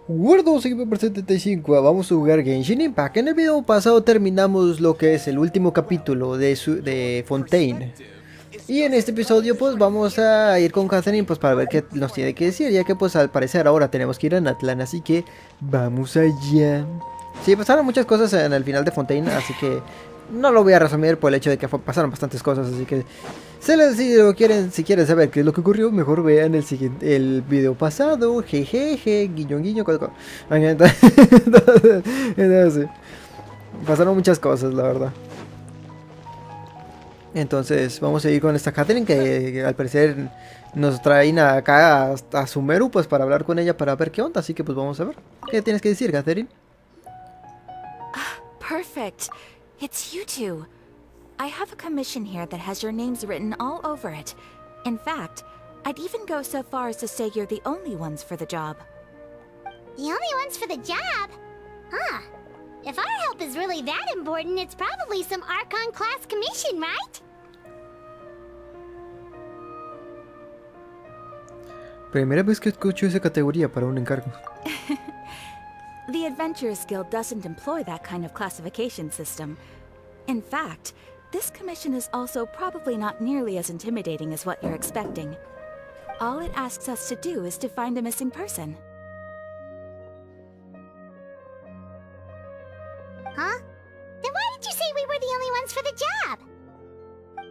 Hola, todos, aquí Ep.39, vamos a jugar Genshin Impact. En el video pasado terminamos lo que es el último capítulo de Fontaine. Y en este episodio pues vamos a ir con Catherine pues para ver qué nos tiene que decir, ya que pues al parecer ahora tenemos que ir a Natlan, así que vamos allá. Sí, pasaron muchas cosas en el final de Fontaine, así que no lo voy a resumir por el hecho de que pasaron bastantes cosas, así que si quieren saber qué es lo que ocurrió, mejor vean el video pasado, jejeje, guiño guiño, entonces, pasaron muchas cosas, la verdad. Entonces vamos a ir con esta Catherine que al parecer nos traen acá a Sumeru pues para hablar con ella para ver qué onda, así que pues vamos a ver. ¿Qué tienes que decir, Catherine? Perfect. It's you two. I have a commission here that has your names written all over it. In fact, I'd even go so far as to say you're the only ones for the job. The only ones for the job? Huh. If our help is really that important, it's probably some Archon class commission, right? Primera vez que escucho esa categoría para un encargo. The Adventurers Guild doesn't employ that kind of classification system. In fact, this commission is also probably not nearly as intimidating as what you're expecting. All it asks us to do is to find a missing person. Huh? Then why did you say we were the only ones for the job?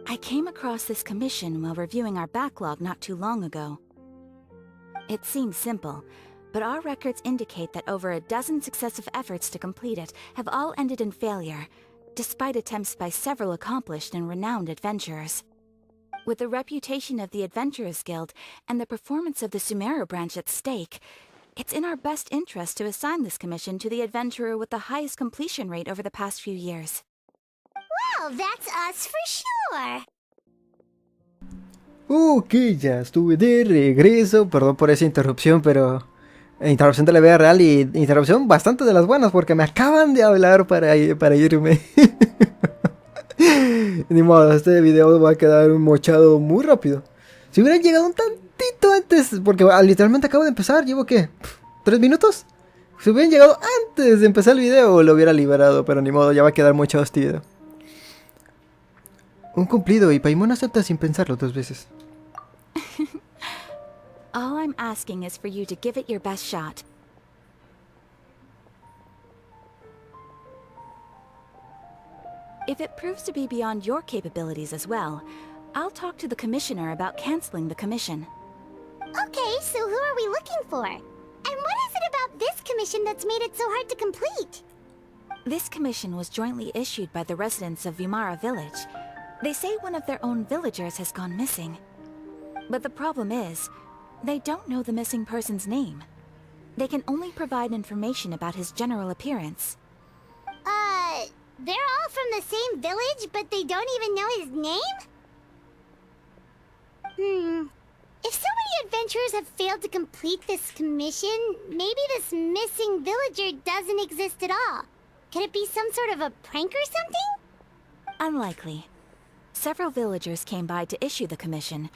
I came across this commission while reviewing our backlog not too long ago. It seems simple, but our records indicate that over a dozen successive efforts to complete it have all ended in failure, despite attempts by several accomplished and renowned adventurers. With the reputation of the Adventurers Guild and the performance of the Sumeru branch at stake, it's in our best interest to assign this commission to the adventurer with the highest completion rate over the past few years. Well, that's us for sure. Ok, ya estuve de regreso. Perdón por esa interrupción, pero interrupción de la vida real y interrupción bastante de las buenas porque me acaban de hablar para irme. Ni modo, este video va a quedar mochado muy rápido. Si hubieran llegado un tantito antes, porque literalmente acabo de empezar, llevo ¿qué? ¿3 minutos? Si hubieran llegado antes de empezar el video lo hubiera liberado, pero ni modo, ya va a quedar mochado este video. Un cumplido y Paimon acepta sin pensarlo 2 veces. All I'm asking is for you to give it your best shot. If it proves to be beyond your capabilities as well, I'll talk to the commissioner about canceling the commission. Okay, so who are we looking for? And what is it about this commission that's made it so hard to complete? This commission was jointly issued by the residents of Vimara village. They say one of their own villagers has gone missing. But the problem is, they don't know the missing person's name. They can only provide information about his general appearance. They're all from the same village, but they don't even know his name? If so many adventurers have failed to complete this commission, maybe this missing villager doesn't exist at all. Could it be some sort of a prank or something? Unlikely. Several villagers came by to issue the commission,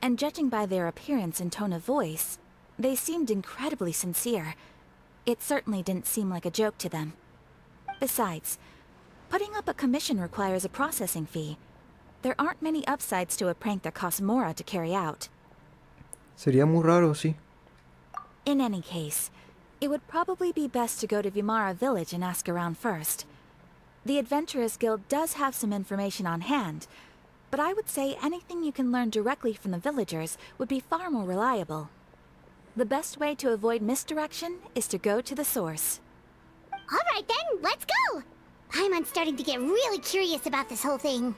and judging by their appearance and tone of voice, they seemed incredibly sincere. It certainly didn't seem like a joke to them. Besides, putting up a commission requires a processing fee. There aren't many upsides to a prank that costs more to carry out. Sería muy raro, sí. In any case, it would probably be best to go to Vimara village and ask around first. The Adventurers Guild does have some information on hand, but I would say anything you can learn directly from the villagers would be far more reliable. The best way to avoid misdirection is to go to the source. Alright then, let's go! I'm starting to get really curious about this whole thing.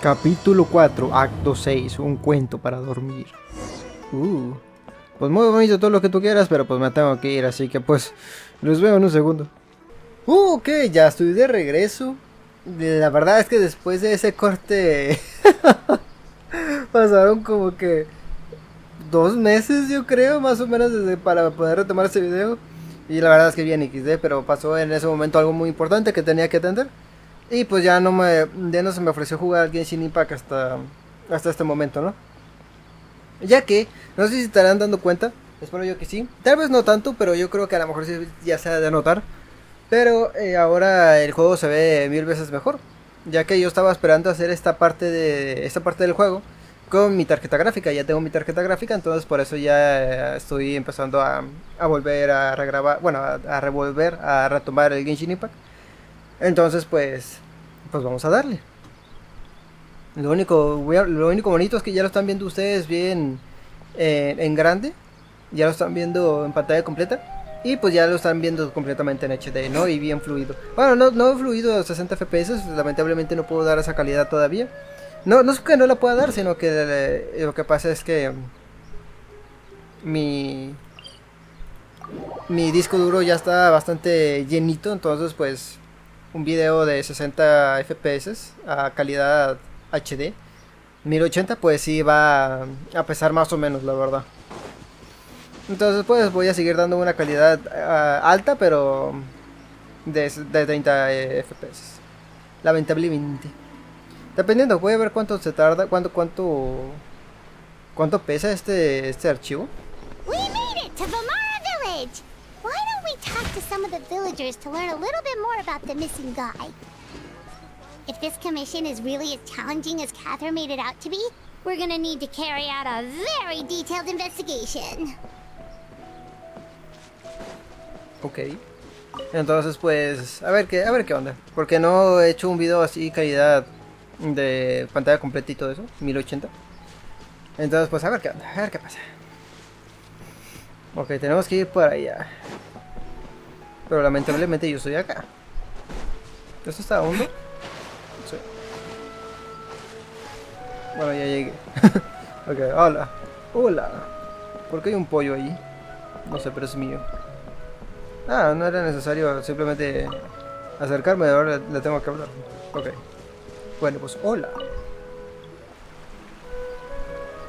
Capítulo 4, acto 6, un cuento para dormir. Pues muy bonito todo lo que tú quieras, pero pues me tengo que ir, así que pues los veo en un segundo. Ok, ya estoy de regreso. La verdad es que después de ese corte pasaron como que 2 meses, yo creo, más o menos, para poder retomar este video. Y la verdad es que bien XD, pero pasó en ese momento algo muy importante que tenía que atender. Y pues ya no se me ofreció jugar Genshin Impact hasta este momento, ¿no? Ya que No sé si se estarán dando cuenta, espero yo que sí. Tal vez no tanto, pero yo creo que a lo mejor sí ya se ha de notar. Pero ahora el juego se ve 1000 veces mejor, ya que yo estaba esperando hacer esta parte del juego con mi tarjeta gráfica. Ya tengo mi tarjeta gráfica, entonces por eso ya estoy empezando a volver a regrabar, bueno, a revolver, a retomar el Genshin Impact. Entonces pues vamos a darle. Lo único bonito es que ya lo están viendo ustedes bien en grande, ya lo están viendo en pantalla completa. Y pues ya lo están viendo completamente en HD, ¿no? Y bien fluido. Bueno, no fluido a 60 FPS, lamentablemente no puedo dar esa calidad todavía. No es que no la pueda dar, sino que lo que pasa es que mi disco duro ya está bastante llenito, entonces pues un video de 60 FPS a calidad HD 1080 pues sí va a pesar más o menos, la verdad. Entonces pues voy a seguir dando una calidad alta, pero de 30 FPS. Lamentablemente. Dependiendo, voy a ver cuánto se tarda, cuánto pesa este archivo. We made it to Vamara Village! Why don't we talk to some of the villagers to learn a little bit more about the missing guy? If this commission is really as challenging as Catherine made it out to be, we're gonna need to carry out a very detailed investigation. Ok. Entonces pues a ver qué onda. Porque no he hecho un video así calidad de pantalla completa y todo eso, 1080. Entonces pues a ver qué onda, a ver qué pasa. Ok, tenemos que ir por allá. Pero lamentablemente yo estoy acá. ¿Esto está hondo? Sí. Bueno, ya llegué. Ok, hola. Hola. ¿Por qué hay un pollo ahí? No sé, pero es mío. Ah, no era necesario simplemente acercarme, ahora le tengo que hablar. Ok. Bueno, pues hola.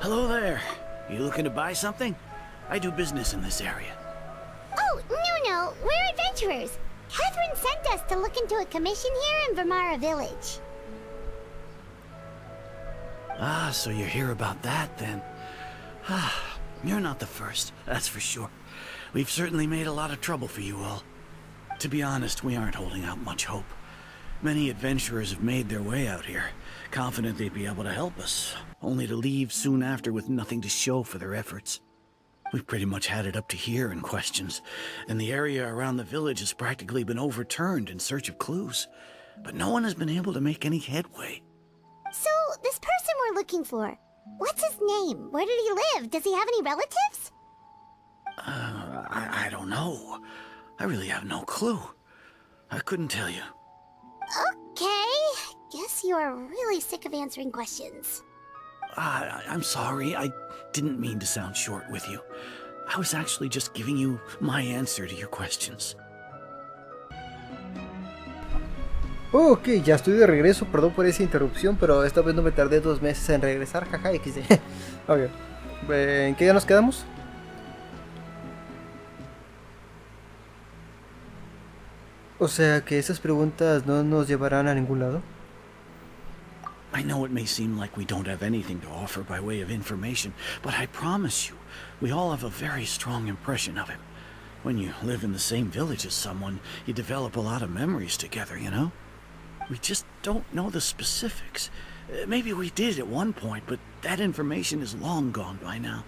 Hello there. You looking to buy something? I do business in this area. Oh, no, we're adventurers. Catherine sent us to look into a commission here in Vamara Village. Ah, so you're here about that then. Ah, you're not the first, that's for sure. We've certainly made a lot of trouble for you all. To be honest, we aren't holding out much hope. Many adventurers have made their way out here, confident they'd be able to help us, only to leave soon after with nothing to show for their efforts. We've pretty much had it up to here in questions, and the area around the village has practically been overturned in search of clues, but no one has been able to make any headway. So, this person we're looking for, what's his name? Where did he live? Does he have any relatives? I don't know. I really have no clue. I couldn't tell you. Okay, guess you are really sick of answering questions. I'm sorry, I didn't mean to sound short with you. I was actually just giving you my answer to your questions. Ok, ya estoy de regreso, perdón por esa interrupción, pero esta vez no me tardé 2 meses en regresar, jaja, XD. Ok, ¿en qué ya nos quedamos? O sea que esas preguntas no nos llevarán a ningún lado. I know it may seem like we don't have anything to offer by way of information, but I promise you, we all have a very strong impression of him. When you live in the same village as someone, you develop a lot of memories together, you know? We just don't know the specifics. Maybe we did at one point, but that information is long gone by now.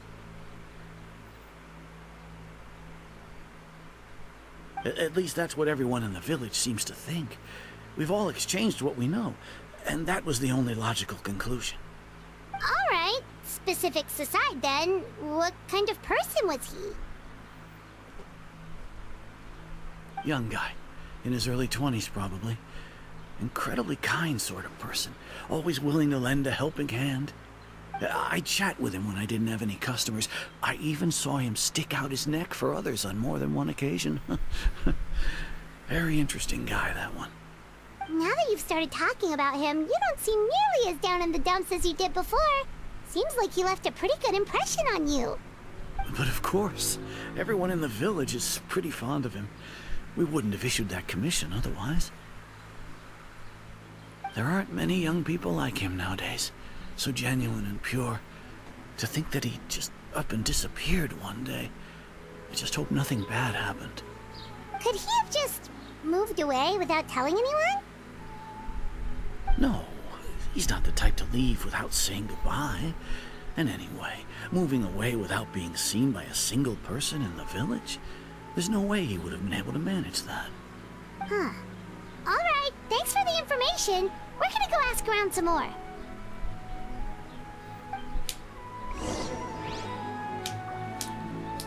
At least that's what everyone in the village seems to think. We've all exchanged what we know, and that was the only logical conclusion. Alright, specifics aside then, what kind of person was he? Young guy, in his early 20s probably. Incredibly kind sort of person, always willing to lend a helping hand. I'd chat with him when I didn't have any customers. I even saw him stick out his neck for others on more than one occasion. Very interesting guy, that one. Now that you've started talking about him, you don't seem nearly as down in the dumps as you did before. Seems like he left a pretty good impression on you. But of course, everyone in the village is pretty fond of him. We wouldn't have issued that commission otherwise. There aren't many young people like him nowadays. So genuine and pure. To think that he just up and disappeared one day. I just hope nothing bad happened. Could he have just moved away without telling anyone? No, he's not the type to leave without saying goodbye. And anyway, moving away without being seen by a single person in the village? There's no way he would have been able to manage that. Huh. Alright, thanks for the information. We're gonna go ask around some more.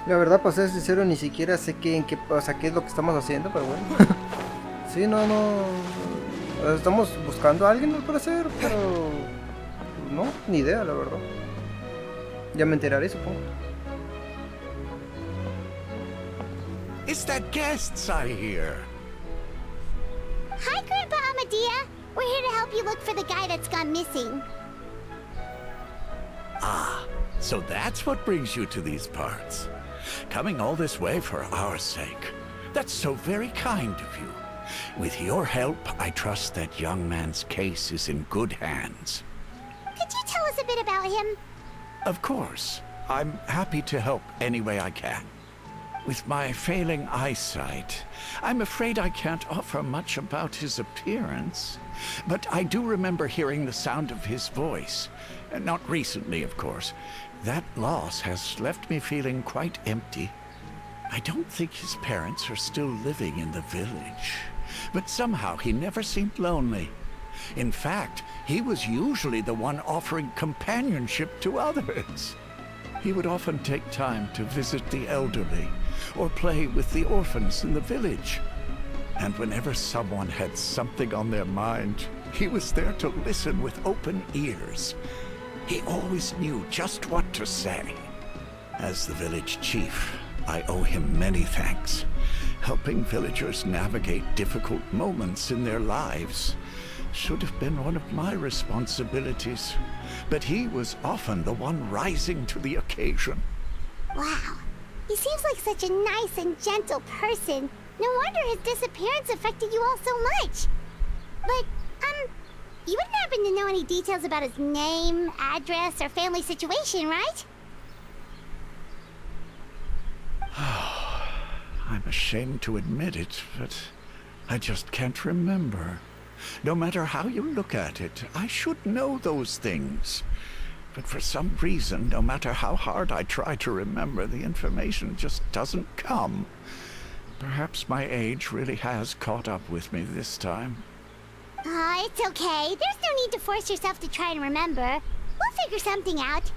La verdad, para ser sincero, ni siquiera sé qué es lo que estamos haciendo, pero bueno. Sí, no. Estamos buscando a alguien al parecer, pero no, ni idea, la verdad. Ya me enteraré, supongo. It's the guests I hear. Hi, Grandpa Amadea. We're here to help you look for the guy that's gone missing. Ah, so that's what brings you to these parts. Coming all this way for our sake. That's so very kind of you. With your help, I trust that young man's case is in good hands. Could you tell us a bit about him? Of course. I'm happy to help any way I can. With my failing eyesight, I'm afraid I can't offer much about his appearance. But I do remember hearing the sound of his voice. Not recently, of course. That loss has left me feeling quite empty. I don't think his parents are still living in the village. But somehow he never seemed lonely. In fact, he was usually the one offering companionship to others. He would often take time to visit the elderly or play with the orphans in the village. And whenever someone had something on their mind, he was there to listen with open ears. He always knew just what to say. As the village chief, I owe him many thanks. Helping villagers navigate difficult moments in their lives should have been one of my responsibilities. But he was often the one rising to the occasion. Wow. He seems like such a nice and gentle person. No wonder his disappearance affected you all so much. But, you wouldn't happen to know any details about his name, address, or family situation, right? I'm ashamed to admit it, but I just can't remember. No matter how you look at it, I should know those things. But for some reason, no matter how hard I try to remember, the information just doesn't come. Perhaps my age really has caught up with me this time. It's okay. There's no need to force yourself to try and remember. We'll figure something out.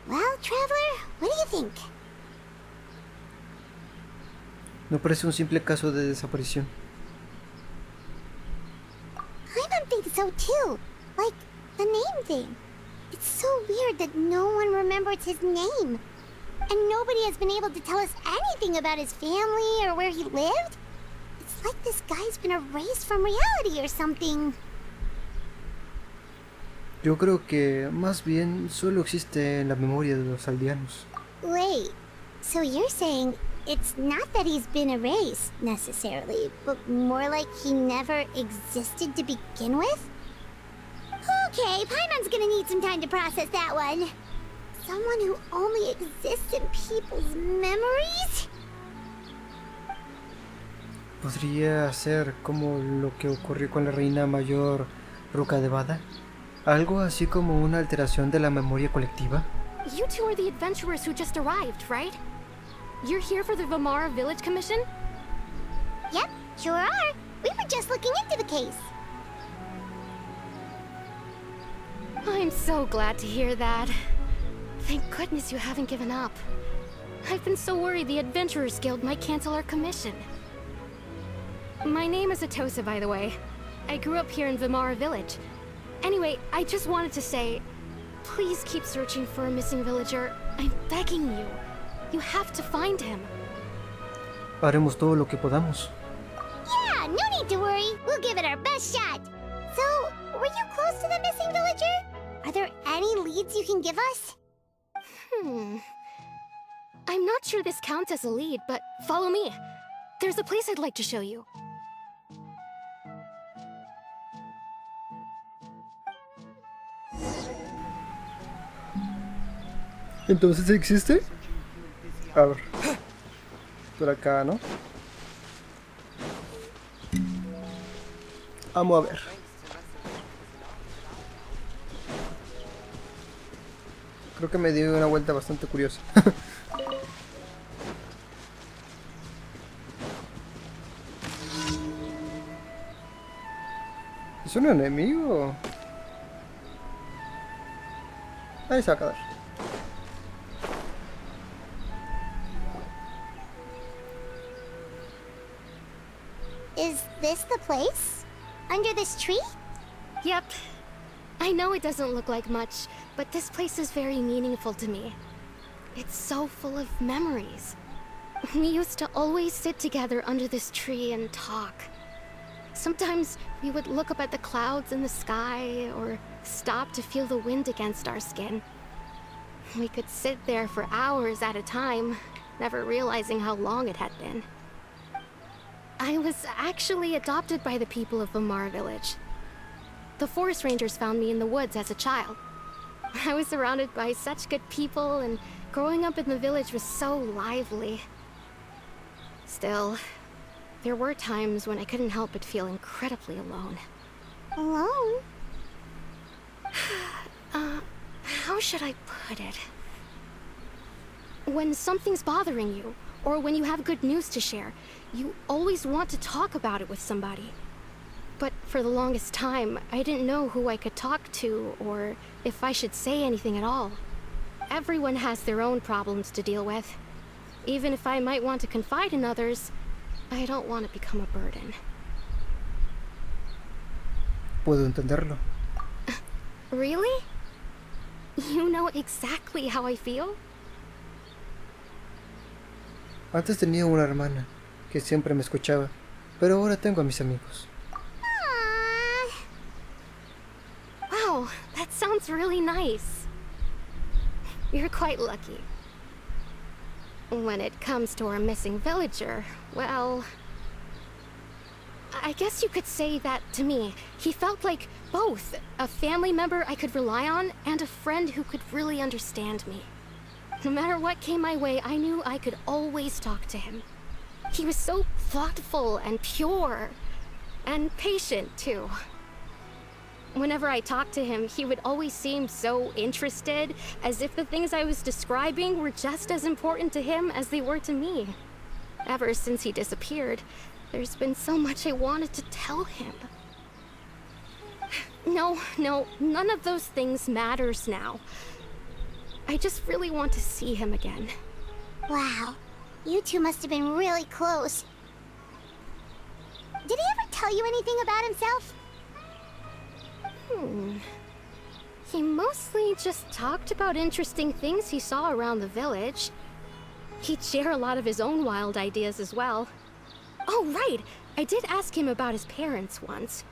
Well, Traveler, what do you think? No parece un simple caso de desaparición. I don't think so too. Like, the name thing. It's so weird that no one remembers his name. And nobody has been able to tell us anything about his family or where he lived. It's like this guy's been erased from reality or something. Yo creo que más bien solo existe en la memoria de los aldeanos. Wait, so you're saying it's not that he's been erased, necessarily, but more like he never existed to begin with? Okay, Paimon's gonna need some time to process that one. Someone who only exists in people's memories? Podría ser como lo que ocurrió con la reina mayor Ruka de Bada. Algo así como una alteración de la memoria colectiva. You two are the adventurers who just arrived, right? You're here for the Vamara Village Commission? Yep, sure are. We were just looking into the case. I'm so glad to hear that. Thank goodness you haven't given up. I've been so worried the Adventurers Guild might cancel our commission. My name is Atosa, by the way. I grew up here in Vamara Village. Anyway, I just wanted to say, please keep searching for a missing villager. I'm begging you. You have to find him. Haremos todo lo que podamos. Yeah, no need to worry. We'll give it our best shot. So, were you close to the missing villager? Are there any leads you can give us? I'm not sure this counts as a lead, but follow me. There's a place I'd like to show you. Entonces existe. A ver. Por acá, ¿no? Vamos a ver. Creo que me dio una vuelta bastante curiosa. ¿Es un enemigo? Ahí se va a quedar. Is this the place? Under this tree? Yep. I know it doesn't look like much, but this place is very meaningful to me. It's so full of memories. We used to always sit together under this tree and talk. Sometimes we would look up at the clouds in the sky, or stop to feel the wind against our skin. We could sit there for hours at a time, never realizing how long it had been. I was actually adopted by the people of Vamar village. The forest rangers found me in the woods as a child. I was surrounded by such good people, and growing up in the village was so lively. Still, there were times when I couldn't help but feel incredibly alone. Alone? How should I put it? When something's bothering you, or when you have good news to share, you always want to talk about it with somebody. But for the longest time, I didn't know who I could talk to, or if I should say anything at all. Everyone has their own problems to deal with. Even if I might want to confide in others, I don't want to become a burden. Puedo entenderlo. Really? You know exactly how I feel? Antes tenía una hermana que siempre me escuchaba, pero ahora tengo a mis amigos. Wow, that sounds really nice. You're quite lucky. When it comes to our missing villager, well, I guess you could say that to me. He felt like both a family member I could rely on and a friend who could really understand me. No matter what came my way, I knew I could always talk to him. He was so thoughtful and pure, and patient too. Whenever I talked to him, he would always seem so interested, as if the things I was describing were just as important to him as they were to me. Ever since he disappeared, there's been so much I wanted to tell him. No, none of those things matters now. I just really want to see him again. Wow, you two must have been really close. Did he ever tell you anything about himself? He mostly just talked about interesting things he saw around the village. He'd share a lot of his own wild ideas as well. Oh, right! I did ask him about his parents once.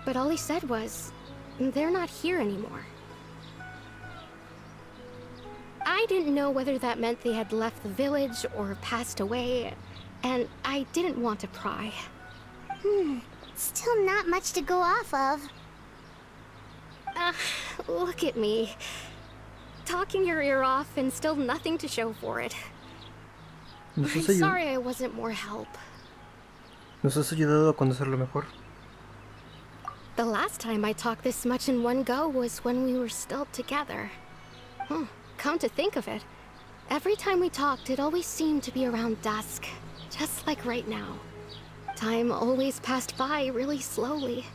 But all he said was, they're not here anymore. I didn't know whether that meant they had left the village or passed away, and I didn't want to pry. Still not much to go off of. Look at me. Talking your ear off and still nothing to show for it. I'm sorry I wasn't more help. ¿Nos has ayudado a conocerlo mejor? The last time I talked this much in one go was when we were still together. Come to think of it, every time we talked, it always seemed to be around dusk, just like right now. Time always passed by really slowly.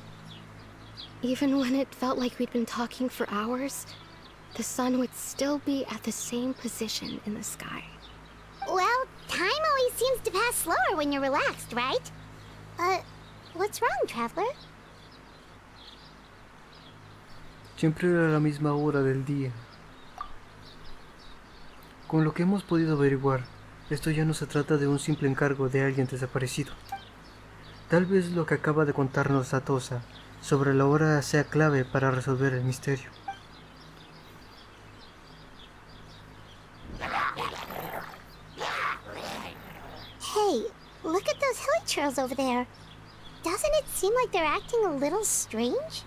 Even when it felt like we'd been talking for hours, the sun would still be at the same position in the sky. Well, time always seems to pass slower when you're relaxed, right? What's wrong, traveler? Siempre era la misma hora del día. Con lo que hemos podido averiguar, esto ya no se trata de un simple encargo de alguien desaparecido. Tal vez lo que acaba de contarnos Atosa sobre la hora sea clave para resolver el misterio. Hey, look at those hilly trails over there. Doesn't it seem like they're acting a little strange?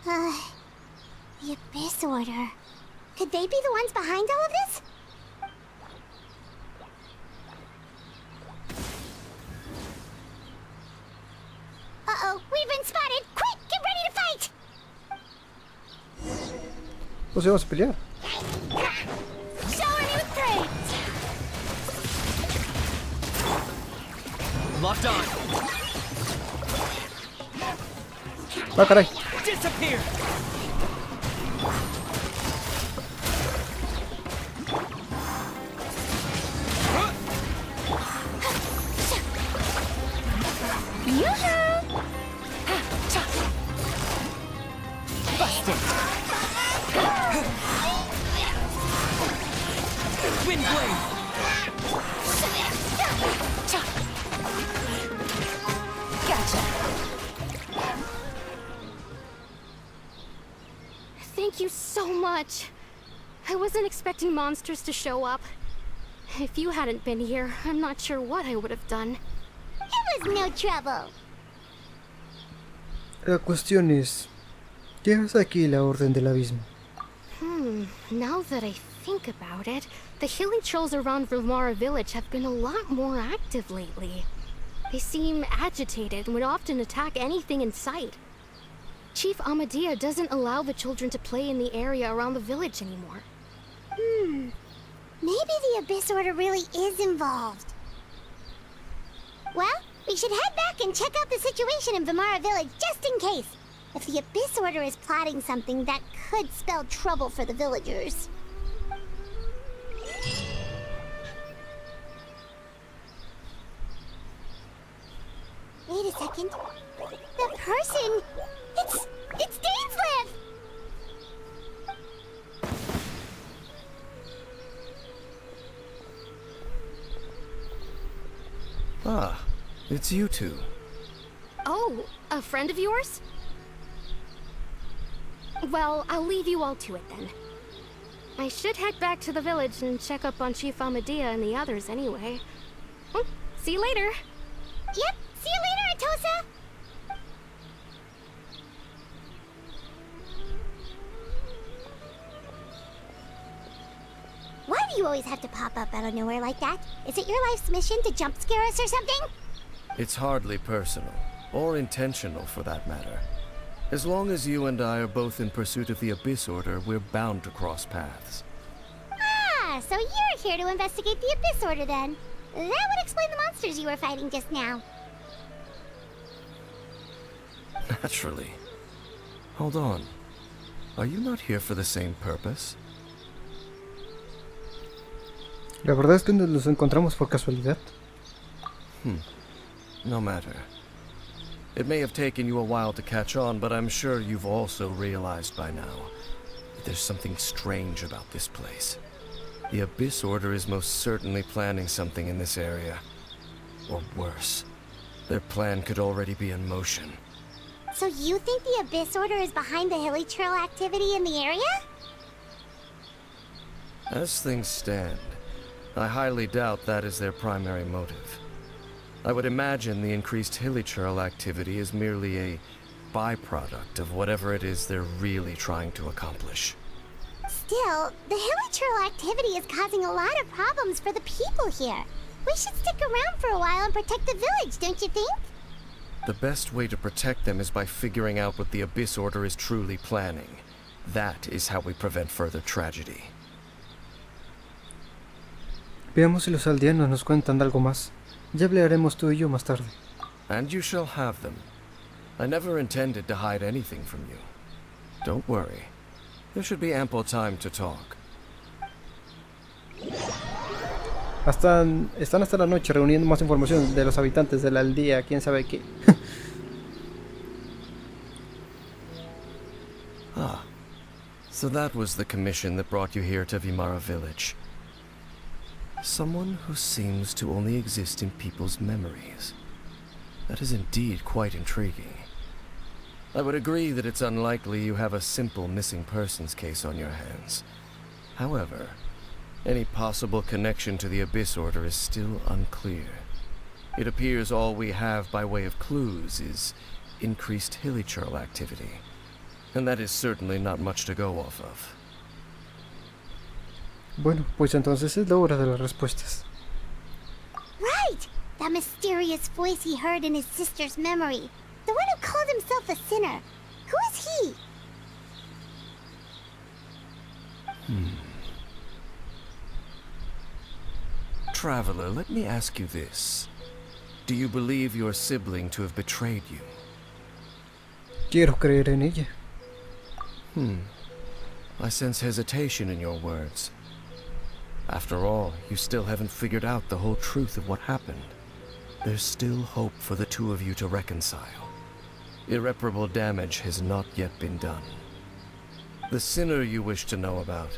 The Abyss Order. Could they be the ones behind all of this? Uh-oh, we've been spotted! Quick, get ready to fight! O sea, vamos a pelear. Shower me with praise! Locked on. Ah, caray. Disappear. Busted. Wind blade. Gotcha. Thank you so much. I wasn't expecting monsters to show up. If you hadn't been here, I'm not sure what I would have done. It was no trouble. La cuestión es, ¿qué hace aquí la Orden del Abismo? Now that I think about it, the hilly trolls around Vilmara village have been a lot more active lately. They seem agitated and would often attack anything in sight. Chief Amadea doesn't allow the children to play in the area around the village anymore. Maybe the Abyss Order really is involved. Well, we should head back and check out the situation in Vilmara village just in case. If the Abyss Order is plotting something, that could spell trouble for the villagers. Wait a second. The person... It's Dainsleif! Ah, it's you two. Oh, a friend of yours? Well, I'll leave you all to it then. I should head back to the village and check up on Chief Amadea and the others anyway. See you later. Yep, see you later, Atosa! Why do you always have to pop up out of nowhere like that? Is it your life's mission to jump scare us or something? It's hardly personal, or intentional for that matter. As long as you and I are both in pursuit of the Abyss Order, we're bound to cross paths. Ah, so you're here to investigate the Abyss Order then. That would explain the monsters you were fighting just now. Naturally. Hold on. Are you not here for the same purpose? La verdad es que nos encontramos por casualidad. No matter. It may have taken you a while to catch on, but I'm sure you've also realized by now that there's something strange about this place. The Abyss Order is most certainly planning something in this area. Or worse, their plan could already be in motion. So you think the Abyss Order is behind the hilly trail activity in the area? As things stand, I highly doubt that is their primary motive. I would imagine the increased hilly trail activity is merely a byproduct of whatever it is they're really trying to accomplish. Still, the hilly trail activity is causing a lot of problems for the people here. We should stick around for a while and protect the village, don't you think? The best way to protect them is by figuring out what the Abyss Order is truly planning. That is how we prevent further tragedy. Veamos si los aldeanos nos cuentan algo más. Ya hablaremos tú y yo más tarde. And you shall have them. I never intended to hide anything from you. Don't worry. There should be ample time to talk. Están hasta la noche reuniendo más información de los habitantes de la aldea, quién sabe qué. Ah, so that was the commission that brought you here to Vilmara village. Someone who seems to only exist in people's memories. That is indeed quite intriguing. I would agree that it's unlikely you have a simple missing persons case on your hands. However, any possible connection to the Abyss Order is still unclear. It appears all we have by way of clues is increased hilly trail activity. And that is certainly not much to go off of. Bueno, pues entonces es la hora de las respuestas. Right! That mysterious voice he heard in his sister's memory. The one who called himself a sinner. Who is he? Traveler, let me ask you this. Do you believe your sibling to have betrayed you? Quiero creer en ella. I sense hesitation in your words. After all, you still haven't figured out the whole truth of what happened. There's still hope for the two of you to reconcile. Irreparable damage has not yet been done. The sinner you wish to know about,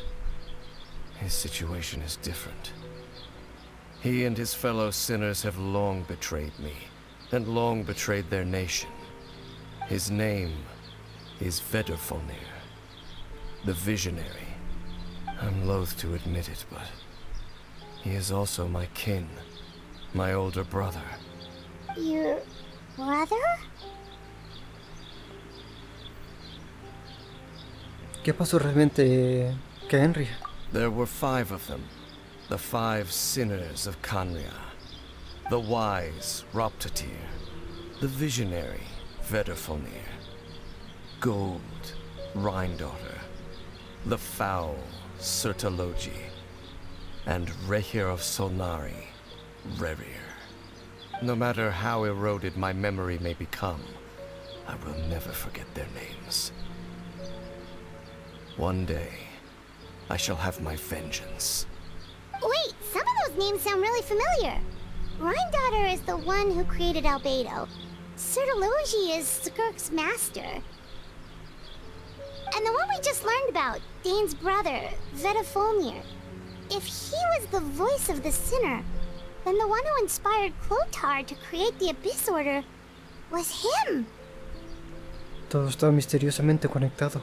his situation is different. He and his fellow sinners have long betrayed me, and long betrayed their nation. His name is Vedrfolnir, the Visionary. I'm loath to admit it, but he is also my kin, my older brother. Your brother? ¿Qué pasó realmente, Henry? There were 5 of them, the 5 sinners of Canria. The wise, Roptatir. The visionary, Vedrfolnir. Gold, Rhindaughter. The foul, Sertologi. And Rehir of Solnari, Rerir. No matter how eroded my memory may become, I will never forget their names. One day, I shall have my vengeance. Wait, some of those names sound really familiar. Rhindaughter is the one who created Albedo. Sertologi is Skirk's master. And the one we just learned about, Dane's brother, Vedrfolnir. If he was the voice of the sinner, then the one who inspired Clothar to create the Abyss Order was him. Todo está misteriosamente conectado.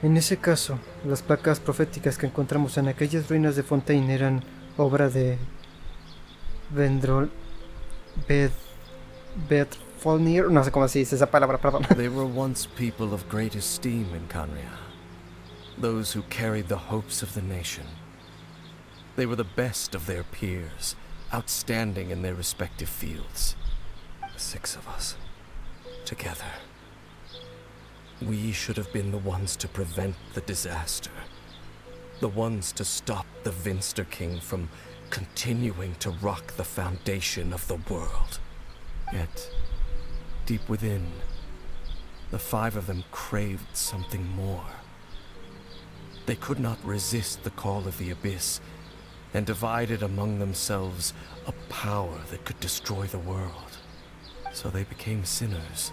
En ese caso, las placas proféticas que encontramos en aquellas ruinas de Fontaine eran obra de Vedrfolnir, no sé cómo se dice esa palabra, perdón. They were once people of great esteem in Canria. Those who carried the hopes of the nation. They were the best of their peers, outstanding in their respective fields. The 6 of us, together. We should have been the ones to prevent the disaster. The ones to stop the Vinster King from continuing to rock the foundation of the world. Yet, deep within, the 5 of them craved something more. They could not resist the call of the Abyss, and divided among themselves a power that could destroy the world. So they became sinners,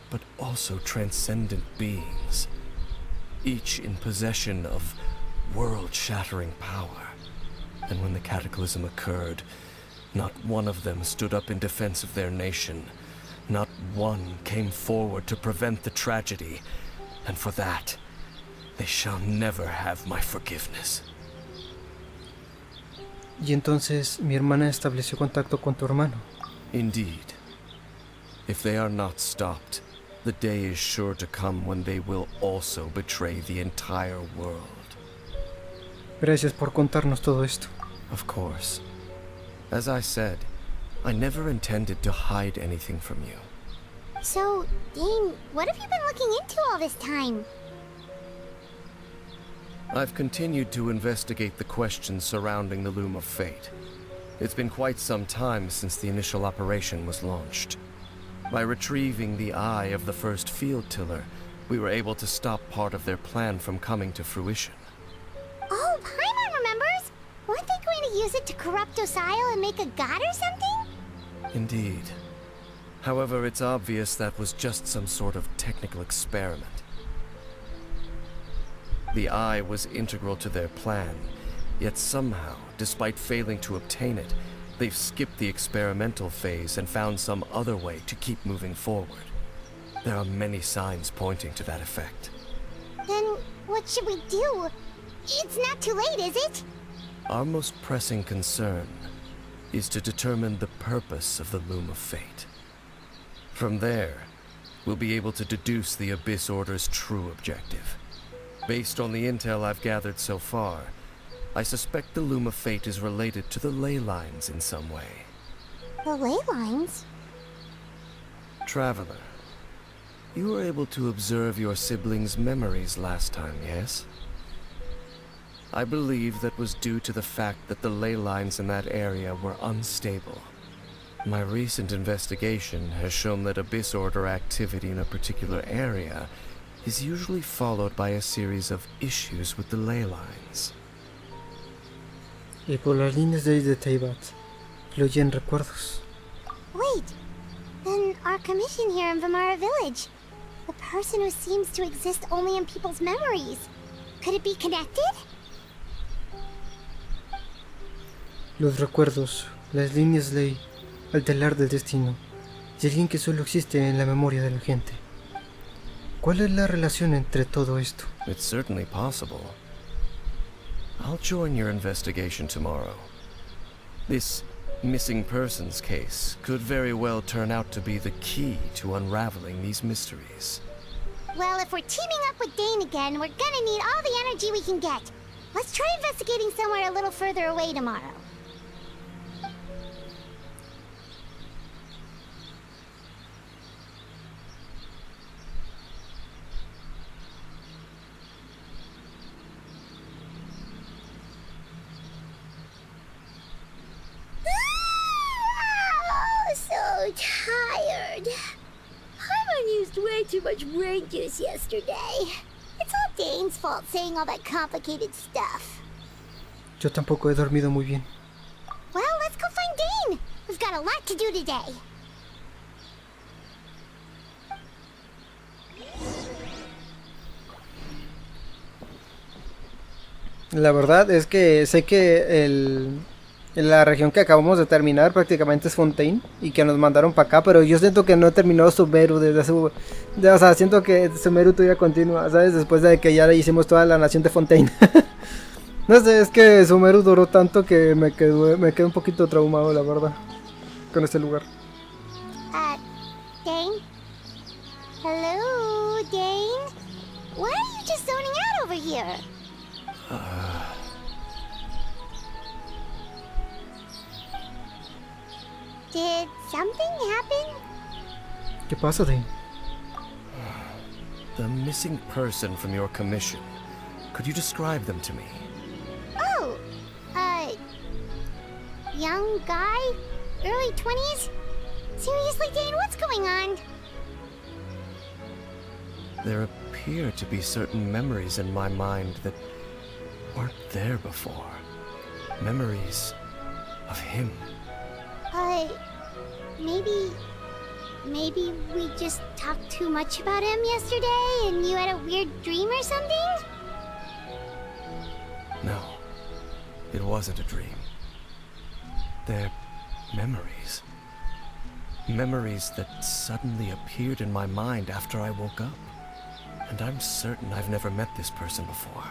but also transcendent beings, each in possession of world-shattering power. And when the cataclysm occurred, not one of them stood up in defense of their nation. Not one came forward to prevent the tragedy. And for that, they shall never have my forgiveness. Y entonces mi hermana estableció contacto con tu hermano. Indeed. If they are not stopped, the day is sure to come when they will also betray the entire world. Gracias por contarnos todo esto. Of course. As I said, I never intended to hide anything from you. So, Dane, what have you been looking into all this time? I've continued to investigate the questions surrounding the Loom of Fate. It's been quite some time since the initial operation was launched. By retrieving the eye of the first field tiller, we were able to stop part of their plan from coming to fruition. Oh, Paimon remembers! Weren't they going to use it to corrupt Osial and make a god or something? Indeed. However, it's obvious that was just some sort of technical experiment. The eye was integral to their plan, yet somehow, despite failing to obtain it, they've skipped the experimental phase and found some other way to keep moving forward. There are many signs pointing to that effect. Then what should we do? It's not too late, is it? Our most pressing concern is to determine the purpose of the Loom of Fate. From there, we'll be able to deduce the Abyss Order's true objective. Based on the intel I've gathered so far, I suspect the Loom of Fate is related to the ley lines in some way. The ley lines? Traveler, you were able to observe your siblings' memories last time, yes? I believe that was due to the fact that the ley lines in that area were unstable. My recent investigation has shown that Abyss Order activity in a particular area is usually followed by a series of issues with the ley lines. Y por las líneas de Teyvat fluyen recuerdos. Wait, then our commission here in Vamara Village, the person who seems to exist only in people's memories, could it be connected? Los recuerdos, las líneas ley, el telar del destino, y alguien que solo existe en la memoria de la gente. ¿Cuál es la relación entre todo esto? It's certainly possible. I'll join your investigation tomorrow. This missing persons case could very well turn out to be the key to unraveling these mysteries. Well, if we're teaming up with Dane again, we're gonna need all the energy we can get. Let's try investigating somewhere a little further away tomorrow. Tired. Paimon used way too much brain juice yesterday. It's all Dane's fault saying all that complicated stuff. Yo tampoco he dormido muy bien. Well, let's go find Dane. We've got a lot to do today. La verdad es que sé que la región que acabamos de terminar prácticamente es Fontaine y que nos mandaron para acá, pero yo siento que no he terminado Sumeru desde hace... O sea, siento que Sumeru todavía continúa, ¿sabes? Después de que ya le hicimos toda la nación de Fontaine. No sé, es que Sumeru duró tanto que me quedé un poquito traumado, la verdad, con este lugar. Dane? Hello, Dane? Why are you just zoning out over here? Did something happen? ¿Qué pasa, Dane? The missing person from your commission. Could you describe them to me? Oh, young guy? Early 20s? Seriously, Dane, what's going on? There appear to be certain memories in my mind that weren't there before. Memories of him. Maybe we just talked too much about him yesterday and you had a weird dream or something? No, it wasn't a dream. They're memories. Memories that suddenly appeared in my mind after I woke up. And I'm certain I've never met this person before.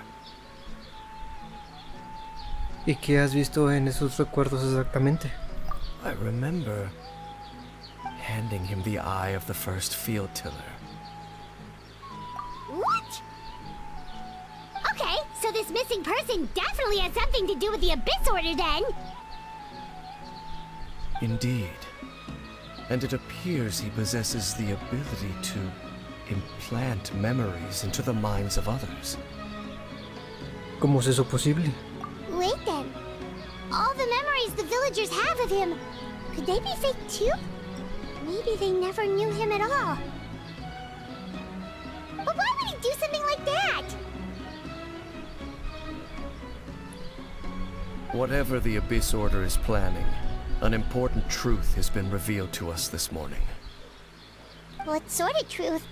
¿Y qué has visto en esos recuerdos exactamente? I remember handing him the eye of the first field tiller. What? Okay, so this missing person definitely has something to do with the Abyss Order then. Indeed. And it appears he possesses the ability to implant memories into the minds of others. ¿Cómo es eso posible? Wait then. All the memories the villagers have of him, could they be fake too? Maybe they never knew him at all. But why would he do something like that? Whatever the Abyss Order is planning, an important truth has been revealed to us this morning. What sort of truth?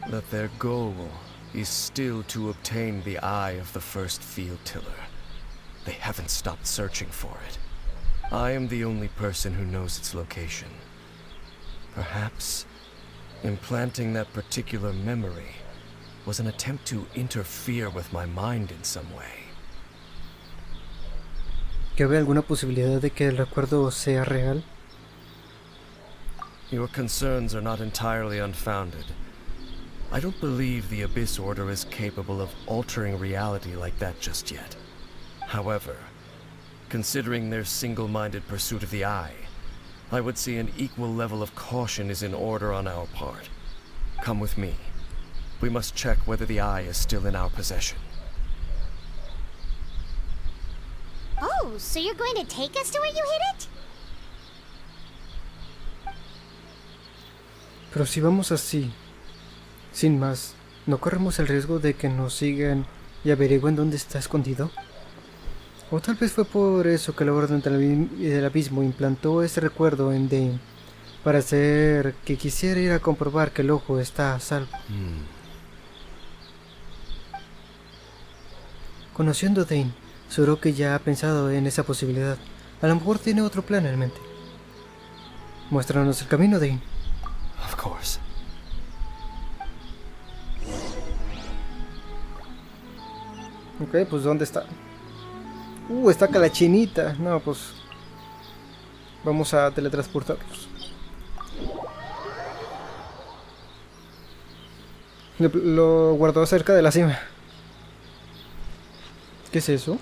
That their goal is still to obtain the eye of the first field tiller. They haven't stopped searching for it. I am the only person who knows its location. Perhaps implanting that particular memory was an attempt to interfere with my mind in some way. ¿Cabe alguna posibilidad de que el recuerdo sea real? Your concerns are not entirely unfounded. I don't believe the Abyss Order is capable of altering reality like that just yet. However, considering their single-minded pursuit of the Eye, I would say an equal level of caution is in order on our part. Come with me. We must check whether the Eye is still in our possession. Oh, so you're going to take us to where you hid it? Pero si vamos así, sin más, ¿no corremos el riesgo de que nos sigan y averigüen dónde está escondido? O tal vez fue por eso que la Orden del Abismo implantó ese recuerdo en Dane, para hacer que quisiera ir a comprobar que el ojo está a salvo. Conociendo a Dane, seguro que ya ha pensado en esa posibilidad. A lo mejor tiene otro plan en mente. Muéstranos el camino, Dane. Of course. Ok, pues ¿dónde está? Está acá la chinita. No, pues vamos a teletransportarnos. Lo guardó cerca de la cima. ¿Qué es eso?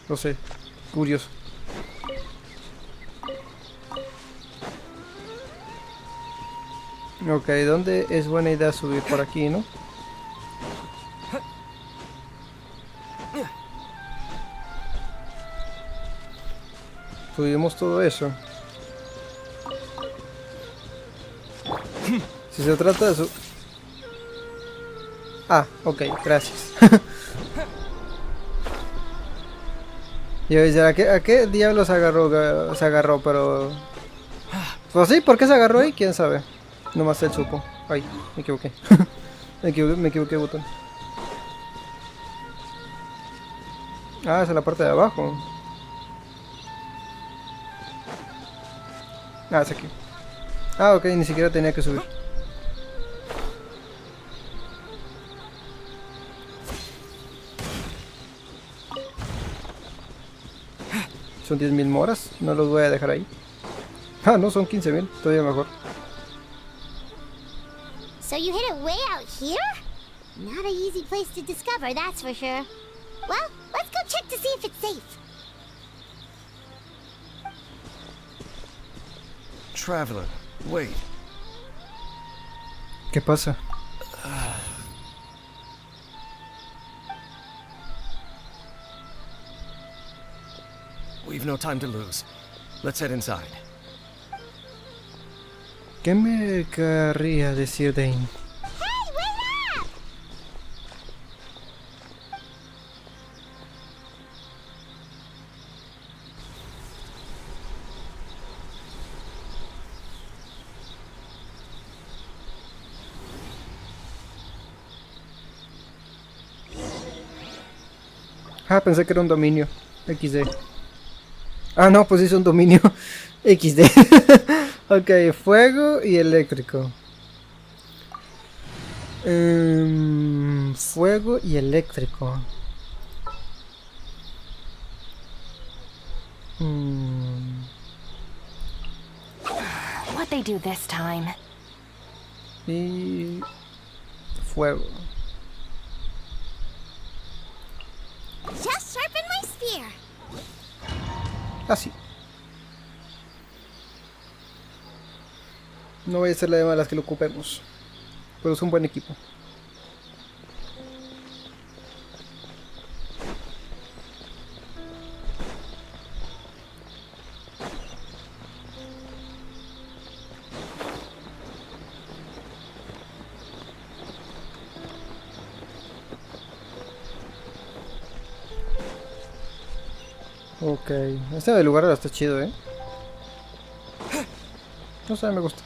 No sé, curioso. Ok, ¿dónde es buena idea subir? Por aquí, ¿no? Subimos todo eso. Si se trata de eso... Ah, ok, gracias. Yo decía, ¿a qué diablos se agarró? Pero... Pues sí, ¿por qué se agarró ahí? ¿Quién sabe? Nomás él supo. Ay, me equivoqué. me equivoqué botón. Ah, esa es la parte de abajo. Ah, es aquí. Ah, ok, ni siquiera tenía que subir. Son 10.000 moras, no los voy a dejar ahí. Ah, no, son 15.000, todavía mejor. So you hid it way out here? Not an easy place to discover, that's for sure. Well, let's go check to see if it's safe. Traveler, wait. ¿Qué pasa? We've no time to lose. Let's head inside. ¿Qué me querría decir Dane? Hey, wait up! Ah, pensé que era un dominio. XD. Ah, no, pues es un dominio. XD. Ok, fuego y eléctrico. Fuego y eléctrico. What'd they do this time? Y fuego. Just sharpen my spear. Así. No voy a ser la de malas que lo ocupemos. Pero es un buen equipo. Ok, este del lugar está chido, no sé, me gusta.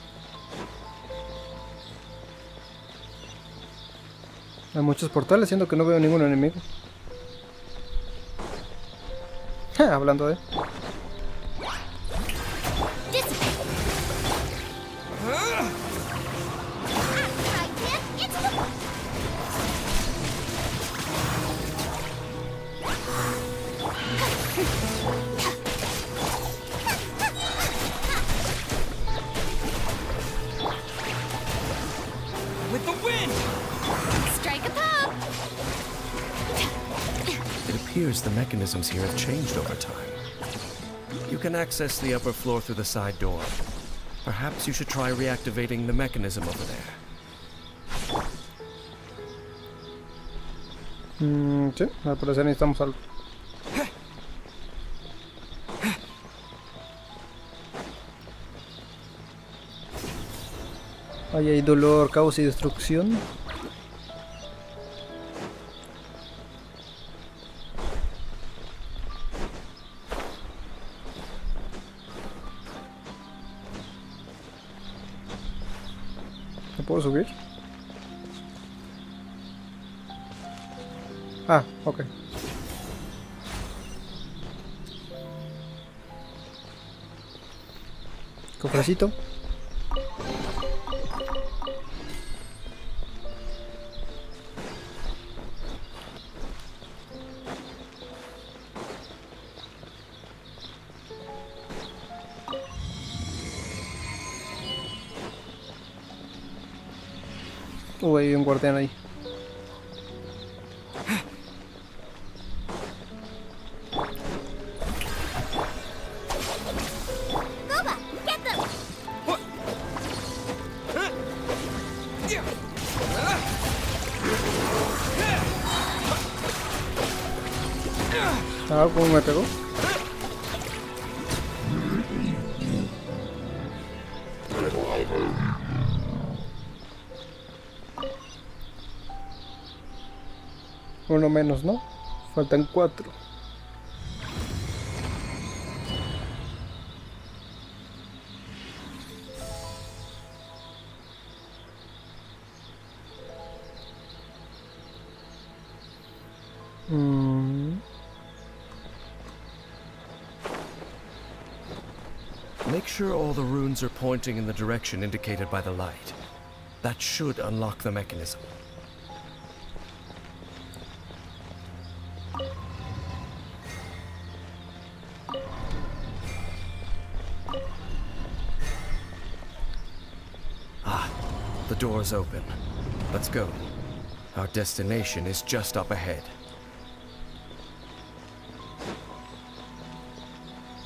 Hay muchos portales, siendo que no veo ningún enemigo. Hablando de... With the wind! Strike a pop! It appears the mechanisms here have changed over time. You can access the upper floor through the side door. Perhaps you should try reactivating the mechanism over there. Sí, al parecer necesitamos algo. Ahí hay dolor, caos y destrucción. ¿No puedo subir? Ah, ok. Cofrecito. Hay un guardián ahí. Boba, get them! Ah, ¿cómo me pegó? Uno menos, ¿no? Faltan 4. Make sure all the runes are pointing in the direction indicated by the light. That should unlock the mechanism. The door's open. Let's go. Our destination is just up ahead.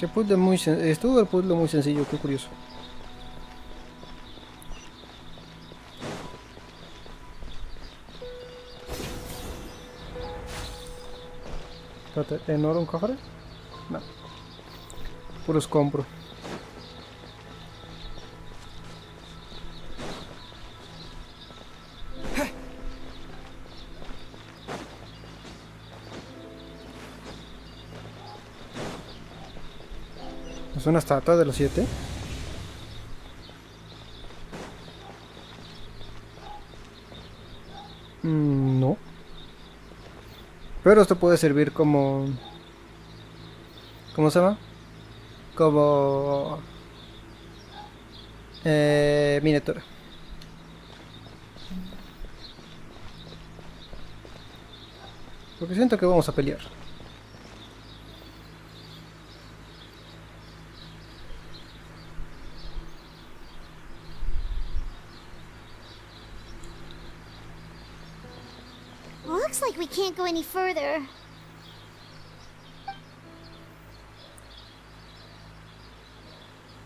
Qué puzzle muy estuvo el puzzle muy sencillo, qué curioso. Espérate, ¿en oro un cofre? No. Puros compro. ¿Es una estatua de los 7? No. Pero esto puede servir como... ¿Cómo se llama? Como... miniatura. Porque siento que vamos a pelear. Looks like we can't go any further.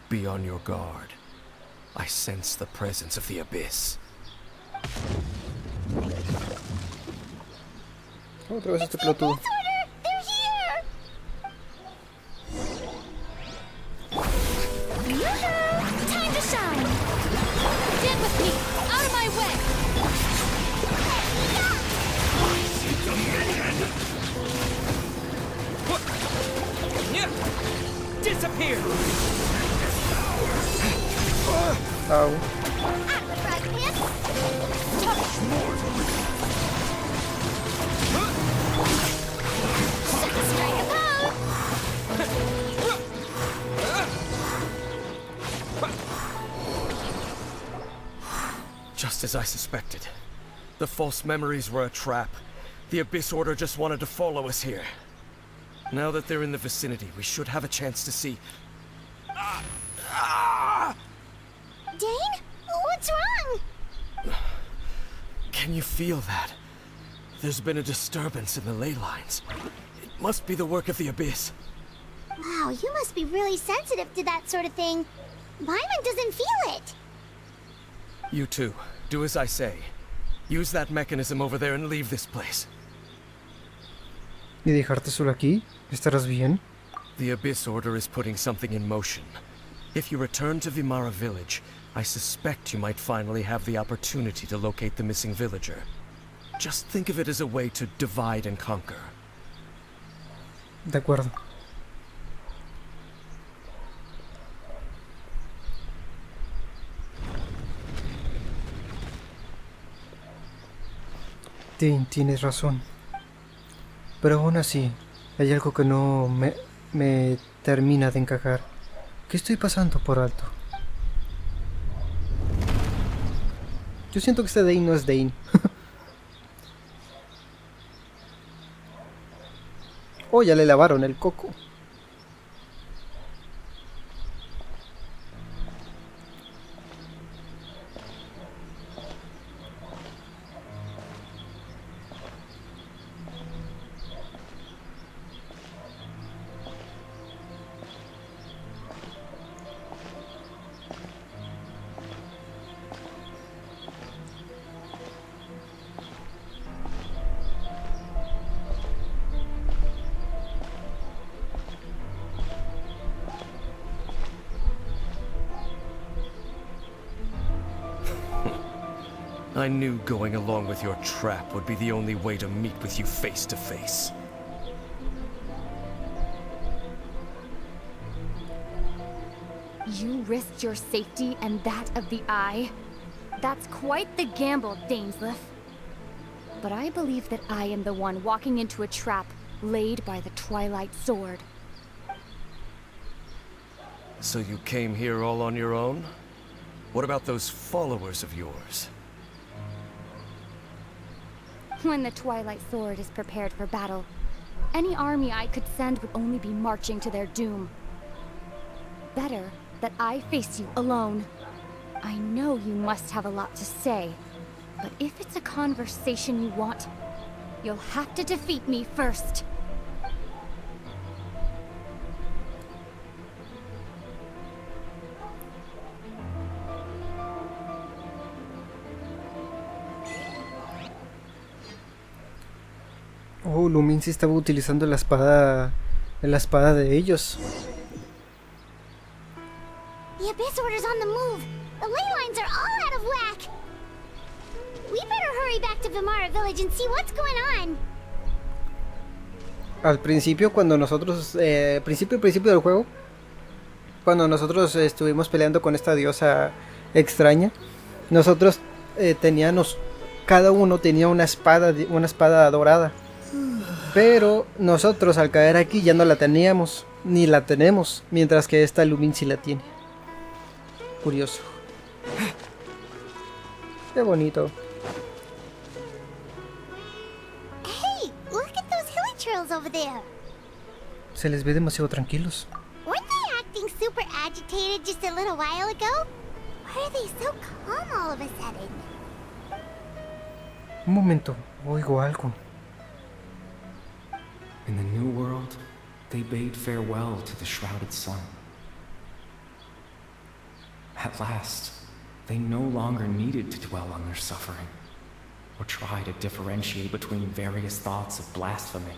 Be on your guard. I sense the presence of the abyss. Otra vez este pelotudo. They're here! Yoo-hoo! Time to shine! Get with me! Out of my way! Disappear! Au. Just as I suspected. The false memories were a trap. The Abyss Order just wanted to follow us here. Now that they're in the vicinity, we should have a chance to see. Dane? What's wrong? Can you feel that? There's been a disturbance in the ley lines. It must be the work of the Abyss. Wow, you must be really sensitive to that sort of thing. Paimon doesn't feel it. You too. Do as I say. Use that mechanism over there and leave this place. ¿Y dejarte solo aquí? ¿Estarás bien? The Abyss Order is putting something in motion. If you return to Vimara village, I suspect you might finally have the opportunity to locate the missing villager. Just think of it as a way to divide and conquer. De acuerdo. Tienes razón. Pero aún así, hay algo que no me termina de encajar. ¿Qué estoy pasando por alto? Yo siento que este Dane no es Dane. Oh, ya le lavaron el coco. I knew going along with your trap would be the only way to meet with you face to face. You risked your safety and that of the Eye? That's quite the gamble, Dainsleif. But I believe that I am the one walking into a trap laid by the Twilight Sword. So you came here all on your own? What about those followers of yours? When the Twilight Sword is prepared for battle, any army I could send would only be marching to their doom. Better that I face you alone. I know you must have a lot to say, but if it's a conversation you want, you'll have to defeat me first. Oh, Lumin sí estaba utilizando la espada de ellos. The Abyss Order's on the move. The ley lines are all out of whack. We better hurry back to Vimara village and see what's going on. Al principio, cuando nosotros... principio del juego, cuando estuvimos peleando con esta diosa extraña, nosotros teníamos... Cada uno tenía una espada dorada. Pero nosotros al caer aquí ya no la teníamos, ni la tenemos, mientras que esta Lumin sí la tiene. Curioso. Qué bonito. Hey, look at those hilichurls over there. Se les ve demasiado tranquilos. Weren't they acting super agitated just a little while ago? Why are they so calm all of a sudden? Un momento, oigo algo. In the new world, they bade farewell to the shrouded sun. At last, they no longer needed to dwell on their suffering, or try to differentiate between various thoughts of blasphemy.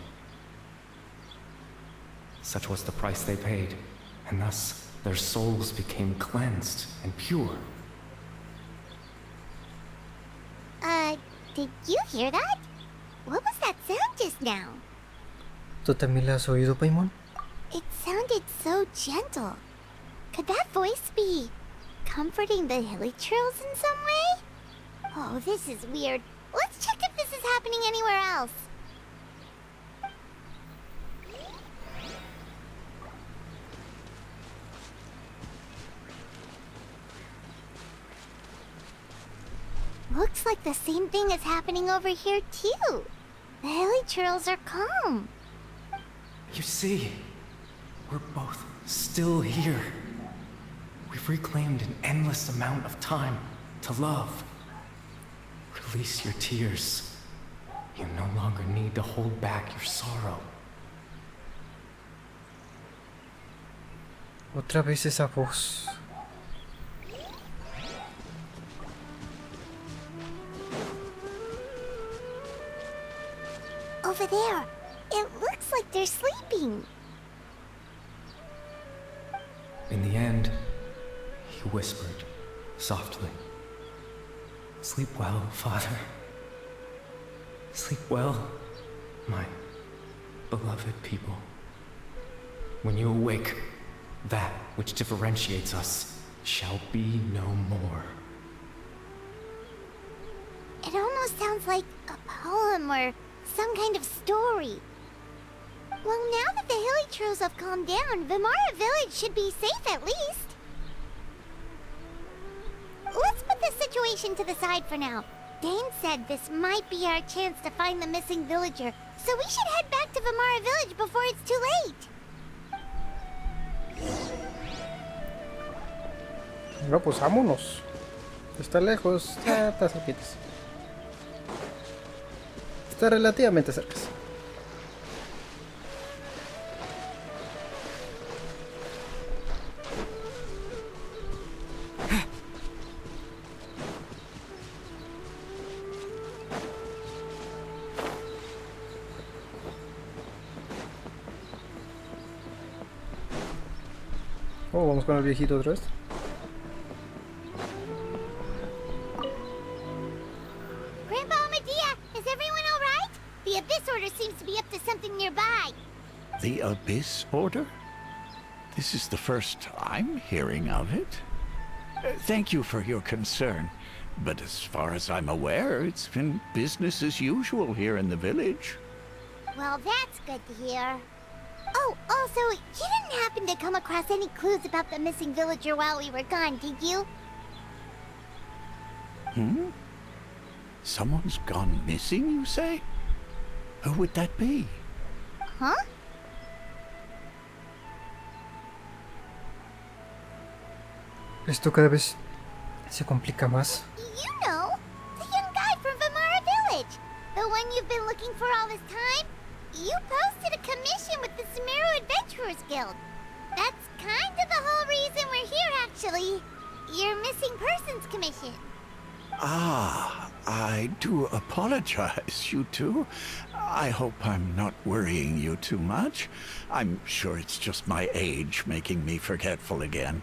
Such was the price they paid, and thus their souls became cleansed and pure. Did you hear that? What was that sound just now? ¿Tú también la has oído, Paimon? It sounded so gentle. Could that voice be comforting the hilichurls in some way? Oh, this is weird. Let's check if this is happening anywhere else. Looks like the same thing is happening over here too. The hilichurls are calm. You see, we're both still here. We've reclaimed an endless amount of time to love. Release your tears. You no longer need to hold back your sorrow. Otra vez esa voz. Over there. It looks like they're sleeping. In the end, he whispered, softly. Sleep well, Father. Sleep well, my beloved people. When you awake, that which differentiates us shall be no more. It almost sounds like a poem or some kind of story. Well, now that the hilly trolls have calmed down, Vimara village should be safe at least. Let's put this situation to the side for now. Dane said this might be our chance to find the missing villager, so we should head back to Vimara village before it's too late. No, pues vámonos. Está lejos, está cerquita. Está relativamente cerca. Oh, vamos con el viejito otra vez. Grandpa Amadea, is everyone alright? The Abyss Order seems to be up to something nearby. The Abyss Order? This is the first I'm hearing of it. Thank you for your concern, but as far as I'm aware, it's been business as usual here in the village. Well, that's good to hear. Oh, also, you didn't happen to come across any clues about the missing villager while we were gone, did you? Someone's gone missing, you say? Who would that be? Huh? Esto cada vez se complica más. You know, the young guy from Vimara village. The one you've been looking for all this time. You posted a commission with the Sumeru Adventurers Guild. That's kind of the whole reason we're here, actually. Your missing persons commission. Ah, I do apologize, you two. I hope I'm not worrying you too much. I'm sure it's just my age making me forgetful again.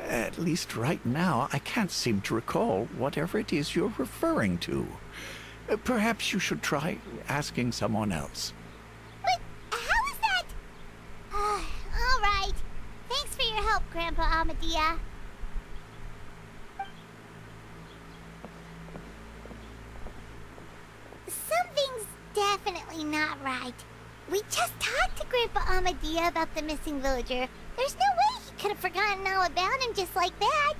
At least right now, I can't seem to recall whatever it is you're referring to. Perhaps you should try asking someone else. But how is that? All right. Thanks for your help, Grandpa Amadea. Something's definitely not right. We just talked to Grandpa Amadea about the missing villager. There's no way he could have forgotten all about him just like that.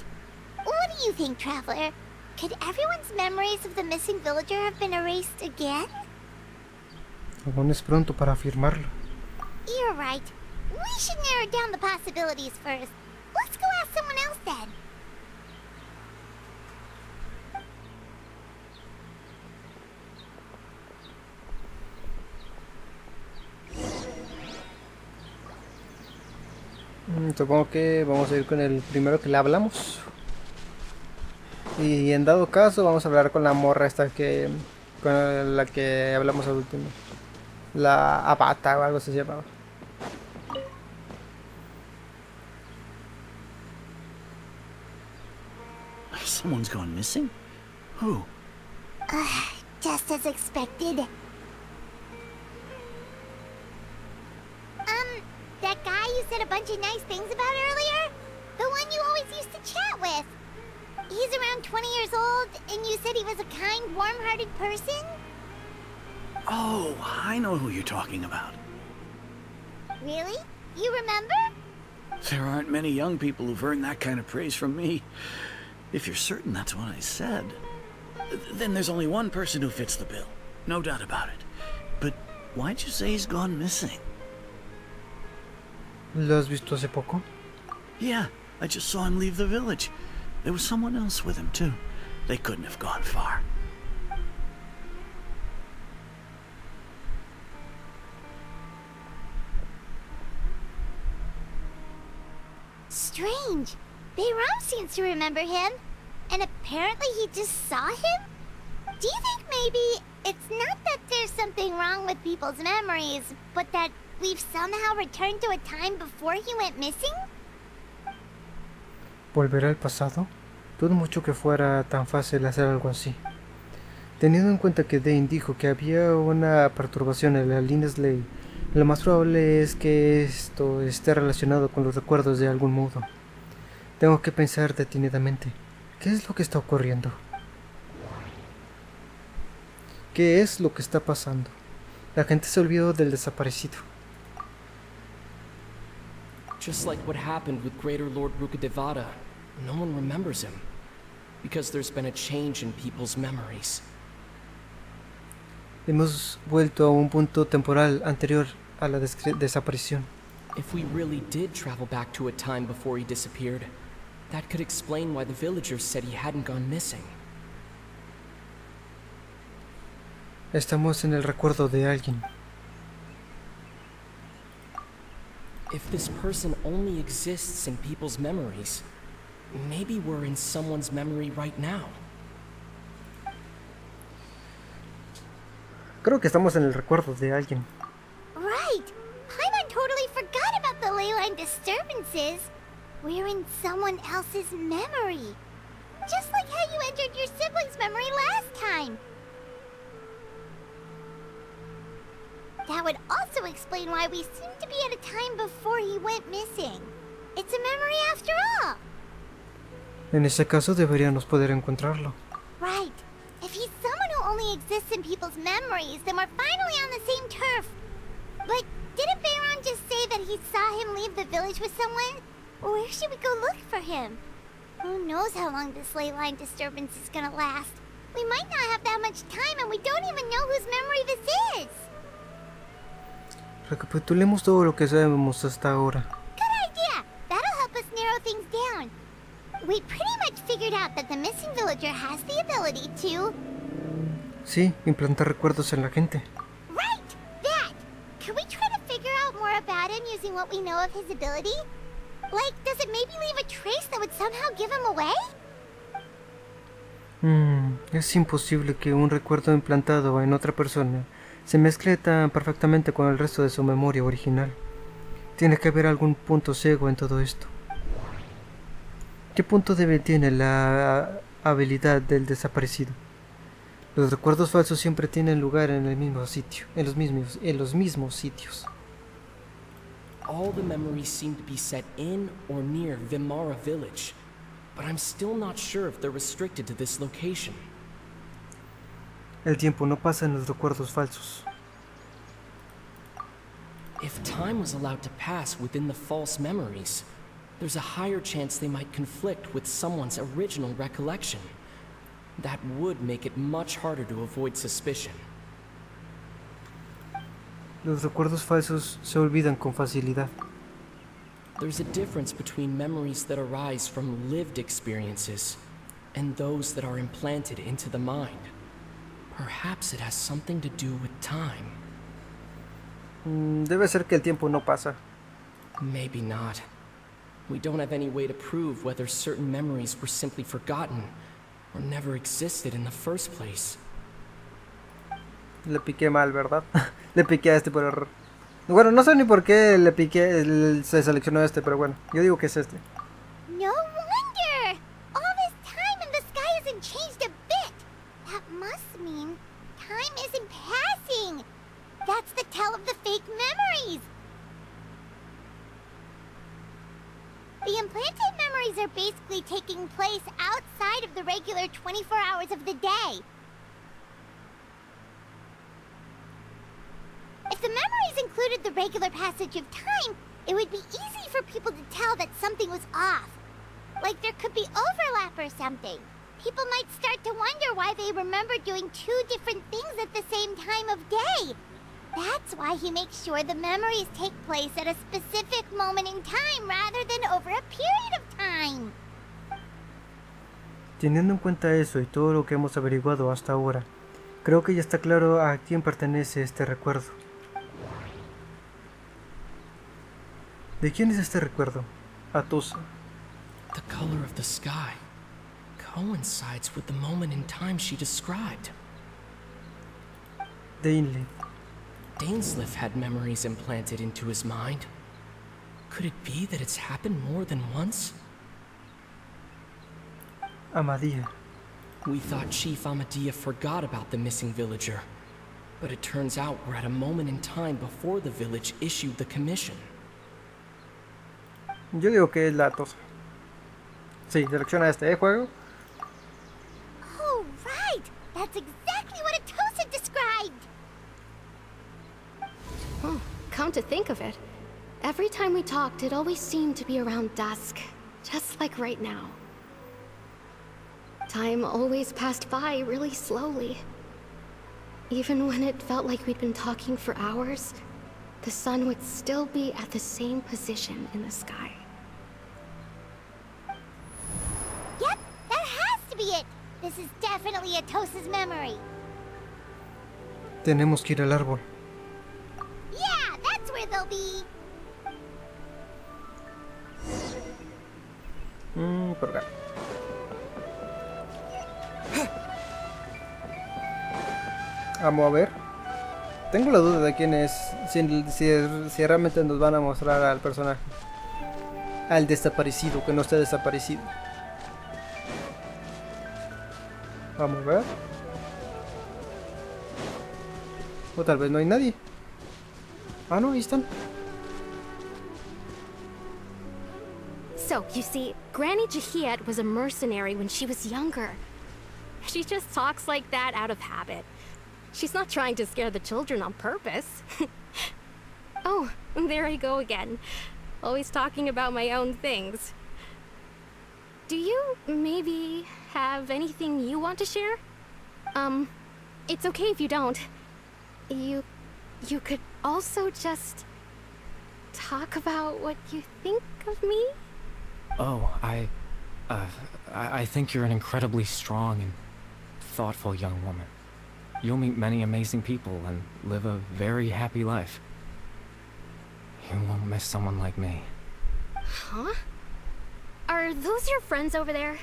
What do you think, Traveler? Could everyone's memories of the missing villager have been erased again? Aún es pronto para afirmarlo. You're right. We should narrow down the possibilities first. Let's go ask someone else then. Supongo que vamos a ir con el primero que le hablamos. Y en dado caso vamos a hablar con la morra esta que... con la que hablamos al último. La Abata o algo así se llamaba. Someone's gone missing? Who? Just as expected. That guy you said a bunch of nice things about earlier? The one you always used to chat with. He's around 20 years old, and you said he was a kind, warm-hearted person? Oh, I know who you're talking about. Really? You remember? There aren't many young people who've earned that kind of praise from me. If you're certain that's what I said, then there's only one person who fits the bill. No doubt about it. But why'd you say he's gone missing? ¿Lo has visto hace poco? Yeah, I just saw him leave the village. There was someone else with him, too. They couldn't have gone far. strange. Bayram seems to remember him, and apparently he just saw him? Do you think maybe it's not that there's something wrong with people's memories, but that we've somehow returned to a time before he went missing? ¿Volver al pasado? Dudo mucho que fuera tan fácil hacer algo así. Teniendo en cuenta que Dane dijo que había una perturbación en la línea Slay, lo más probable es que esto esté relacionado con los recuerdos de algún modo. Tengo que pensar detenidamente. ¿Qué es lo que está ocurriendo? ¿Qué es lo que está pasando? La gente se olvidó del desaparecido. Just like what happened with Greater Lord Rukadevada, no one remembers him, because there's been a change in people's memories. Hemos vuelto a un punto temporal anterior a la desaparición. If we really did travel back to a time before he disappeared, that could explain why the villagers said he hadn't gone missing. Estamos en el recuerdo de alguien. If this person only exists in people's memories, maybe we're in someone's memory right now. Creo que estamos en el recuerdo de alguien. Right! Paimon totally forgot about the leyline disturbances. We're in someone else's memory. Just like how you entered your sibling's memory last time. That would also explain why we seem to be at a time before he went missing. It's a memory after all. En ese caso deberíamos poder encontrarlo. Right. If he's someone who only exists in people's memories, then we're finally on the same turf. But didn't Bayron just say that he saw him leave the village with someone? Where should we go look for him? Who knows how long this ley line disturbance is gonna last? We might not have that much time and we don't even know whose memory this is. Recapitulemos todo lo que sabemos hasta ahora. Good idea! That'll help us narrow things down. We pretty much figured out that the missing villager has the ability to... Sí, implantar recuerdos en la gente. Right! That! Can we try to figure out more about him using what we know of his ability? Like, does it maybe leave a trace that would somehow give him away? Es imposible que un recuerdo implantado en otra persona se mezcle tan perfectamente con el resto de su memoria original. Tiene que haber algún punto ciego en todo esto. ¿Qué punto débil tiene la habilidad del desaparecido? Los recuerdos falsos siempre tienen lugar en el mismo sitio, en los mismos sitios. All the memories seem to be set in or near Vimara village, but I'm still not sure if they're restricted to this location. El tiempo no pasa en los recuerdos falsos. If time was allowed to pass within the false memories, there's a higher chance they might conflict with someone's original recollection. That would make it much harder to avoid suspicion. Los recuerdos falsos se olvidan con facilidad. There's a difference between memories that arise from lived experiences and those that are implanted into the mind. Perhaps it has something to do with time. Debe ser que el tiempo no pasa. Maybe not. We don't have any way to prove whether certain memories were simply forgotten or never existed in the first place. Le piqué mal, ¿verdad? Le piqué a este por error. Bueno, no sé ni por qué le piqué, se seleccionó este, pero bueno, yo digo que es este. No wonder! All this time and the sky hasn't changed a bit! That must mean time isn't passing! That's the tell of the fake memories! The implanted memories are basically taking place outside of the regular 24 hours of the day. If the memories included the regular passage of time, it would be easy for people to tell that something was off. Like there could be overlap or something. People might start to wonder why they remember doing two different things at the same time of day. That's why he makes sure the memories take place at a specific moment in time rather than over a period of time. Teniendo en cuenta eso y todo lo que hemos averiguado hasta ahora, creo que ya está claro a quién pertenece este recuerdo. ¿De quién es este recuerdo? Atosa. The color of the sky coincides with the moment in time she described. Dainsleif. Dainsleif had memories implanted into his mind. Could it be that it's happened more than once? Amadía. We thought Chief Amadea forgot about the missing villager, but it turns out we're at a moment in time before the village issued the commission. Yo digo que es la tosa. Sí, selecciona este juego. Oh, right! That's exactly what Atosa described! Oh, come to think of it, every time we talked, it always seemed to be around dusk, just like right now. Time always passed by really slowly. Even when it felt like we'd been talking for hours, the sun would still be at the same position in the sky. Yep, that has to be it! This is definitely Atosa's memory. Tenemos que ir al árbol. Yeah, that's where they'll be! Por acá. Vamos a ver. Tengo la duda de quién es. Si realmente nos van a mostrar al personaje. Al desaparecido, que no esté desaparecido. Vamos a ver. O tal vez no hay nadie. Ah, no, ahí están. So, you see, Granny Jahiet was a mercenary when she was younger. She just talks like that out of habit. She's not trying to scare the children on purpose. Oh, there I go again. Always talking about my own things. Do you maybe have anything you want to share? It's okay if you don't. You could also just talk about what you think of me? Oh, I think you're an incredibly strong and thoughtful young woman. You'll meet many amazing people and live a very happy life. You won't miss someone like me. Huh? Are those your friends over there?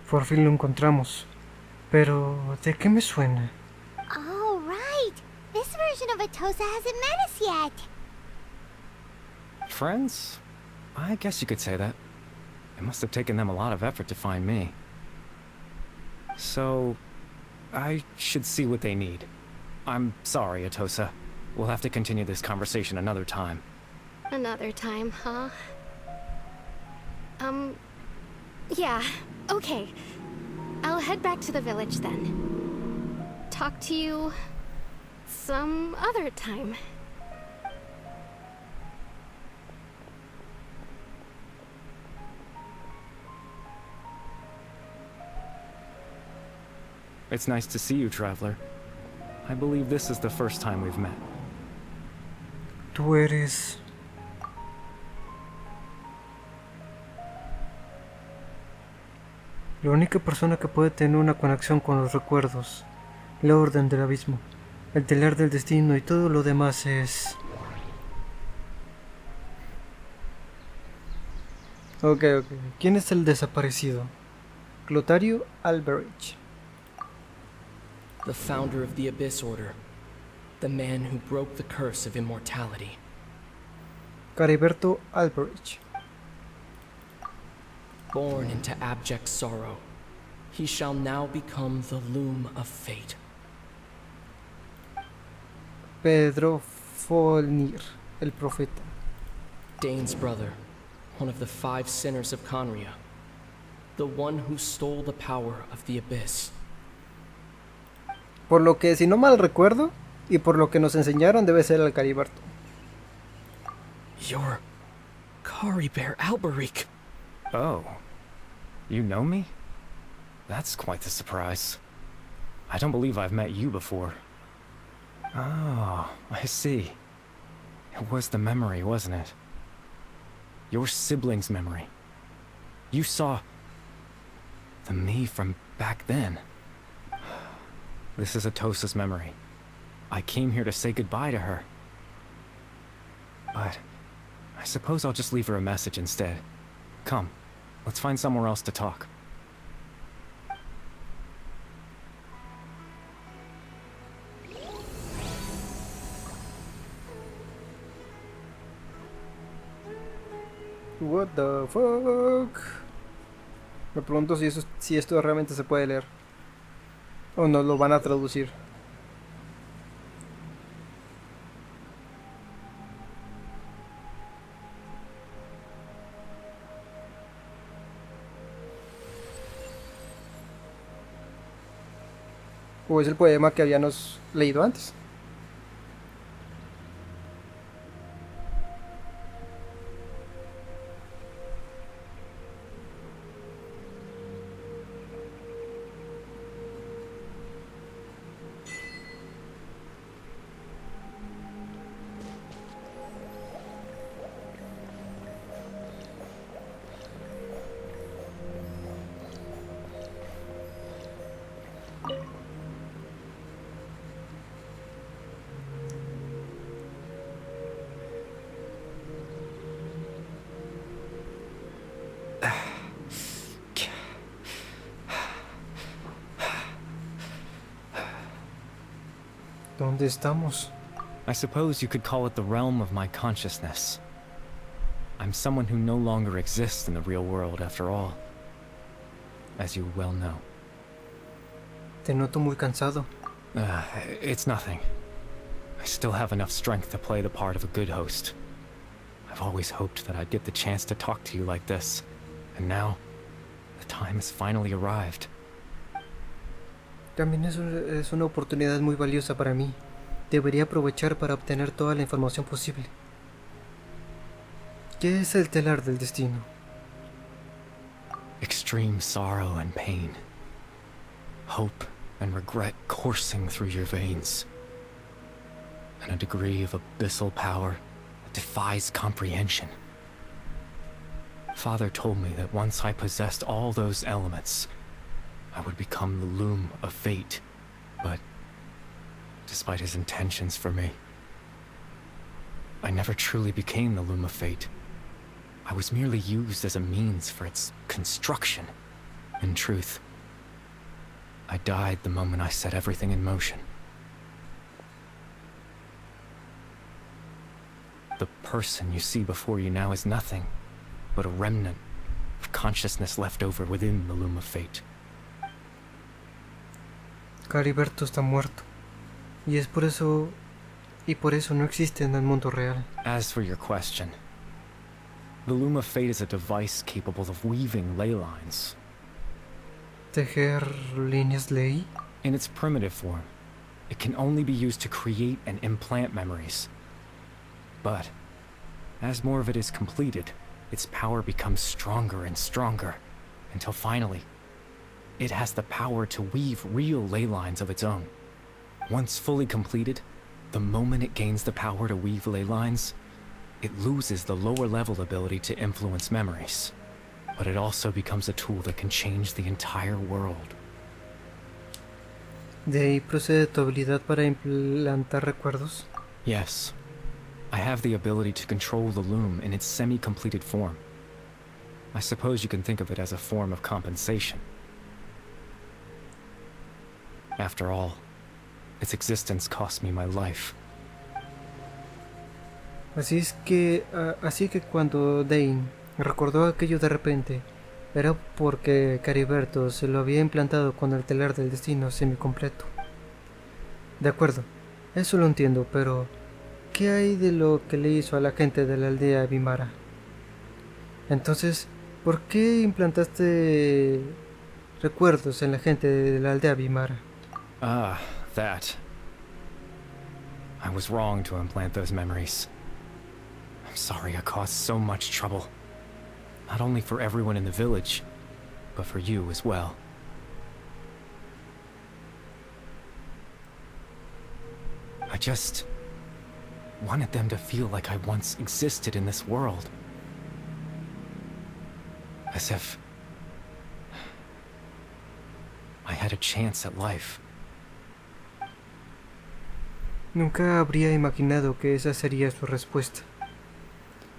Por fin lo encontramos. Pero, ¿de qué me suena? Oh, right! This version of Atosa hasn't met us yet! Friends? I guess you could say that. It must have taken them a lot of effort to find me. So, I should see what they need. I'm sorry, Atosa. We'll have to continue this conversation another time. Another time, huh? Yeah, okay. I'll head back to the village then. Talk to you some other time. It's nice to see you, traveler. I believe this is the first time we've met. Tú eres... la única persona que puede tener una conexión con los recuerdos, la orden del abismo, el telar del destino y todo lo demás es... Ok. ¿Quién es el desaparecido? Clotario Alberich. The founder of the Abyss Order. The man who broke the curse of immortality. Cariberto Alberich. Born into abject sorrow, he shall now become the loom of fate. Pedro Folnir, el profeta. Dane's brother, one of the 5 sinners of Conria. The one who stole the power of the Abyss. Por lo que, si no mal recuerdo, y por lo que nos enseñaron, debe ser el Cariberto. You're Cariber Alberic. Oh. You know me? That's quite the surprise. I don't believe I've met you before. Oh, I see. It was the memory, wasn't it? Your sibling's memory. You saw... the me from back then. This is Atosa's memory. I came here to say goodbye to her. But I suppose I'll just leave her a message instead. Come, let's find somewhere else to talk. What the fuck? Me pregunto si esto realmente se puede leer. O no lo van a traducir. O es el poema que habíamos leído antes. ¿Dónde estamos? I suppose you could call it the realm of my consciousness. I'm someone who no longer exists in the real world after all, as you well know. Te noto muy cansado. It's nothing. I still have enough strength to play the part of a good host. I've always hoped that I'd get the chance to talk to you like this, and now, the time has finally arrived. También es una oportunidad muy valiosa para mí. Debería aprovechar para obtener toda la información posible. ¿Qué es el telar del destino? Extreme sorrow and pain. Hope and regret coursing through your veins. And a degree of abyssal power that defies comprehension. Father told me that once I possessed all those elements, I would become the loom of fate, but despite his intentions for me, I never truly became the loom of fate. I was merely used as a means for its construction. In truth, I died the moment I set everything in motion. The person you see before you now is nothing but a remnant of consciousness left over within the loom of fate. Cariberto está muerto. Y por eso no existe en el mundo real. As for your question, the loom of fate is a device capable of weaving ley lines. Tejer líneas ley? In its primitive form, it can only be used to create and implant memories. But, as more of it is completed, its power becomes stronger and stronger, until finally, it has the power to weave real ley lines of its own. Once fully completed, the moment it gains the power to weave ley lines, it loses the lower level ability to influence memories. But it also becomes a tool that can change the entire world. ¿De ahí procede tu habilidad para implantar recuerdos? Yes. I have the ability to control the loom in its semi-completed form. I suppose you can think of it as a form of compensation. After all, its existence cost me my life. Así que cuando Dane recordó aquello de repente, era porque Cariberto se lo había implantado con el telar del destino semi-completo. De acuerdo, eso lo entiendo, pero ¿qué hay de lo que le hizo a la gente de la aldea Vimara? Entonces, ¿por qué implantaste recuerdos en la gente de la aldea Vimara? Ah, that. I was wrong to implant those memories. I'm sorry I caused so much trouble. Not only for everyone in the village, but for you as well. I just wanted them to feel like I once existed in this world. As if I had a chance at life. Nunca habría imaginado que esa sería su respuesta.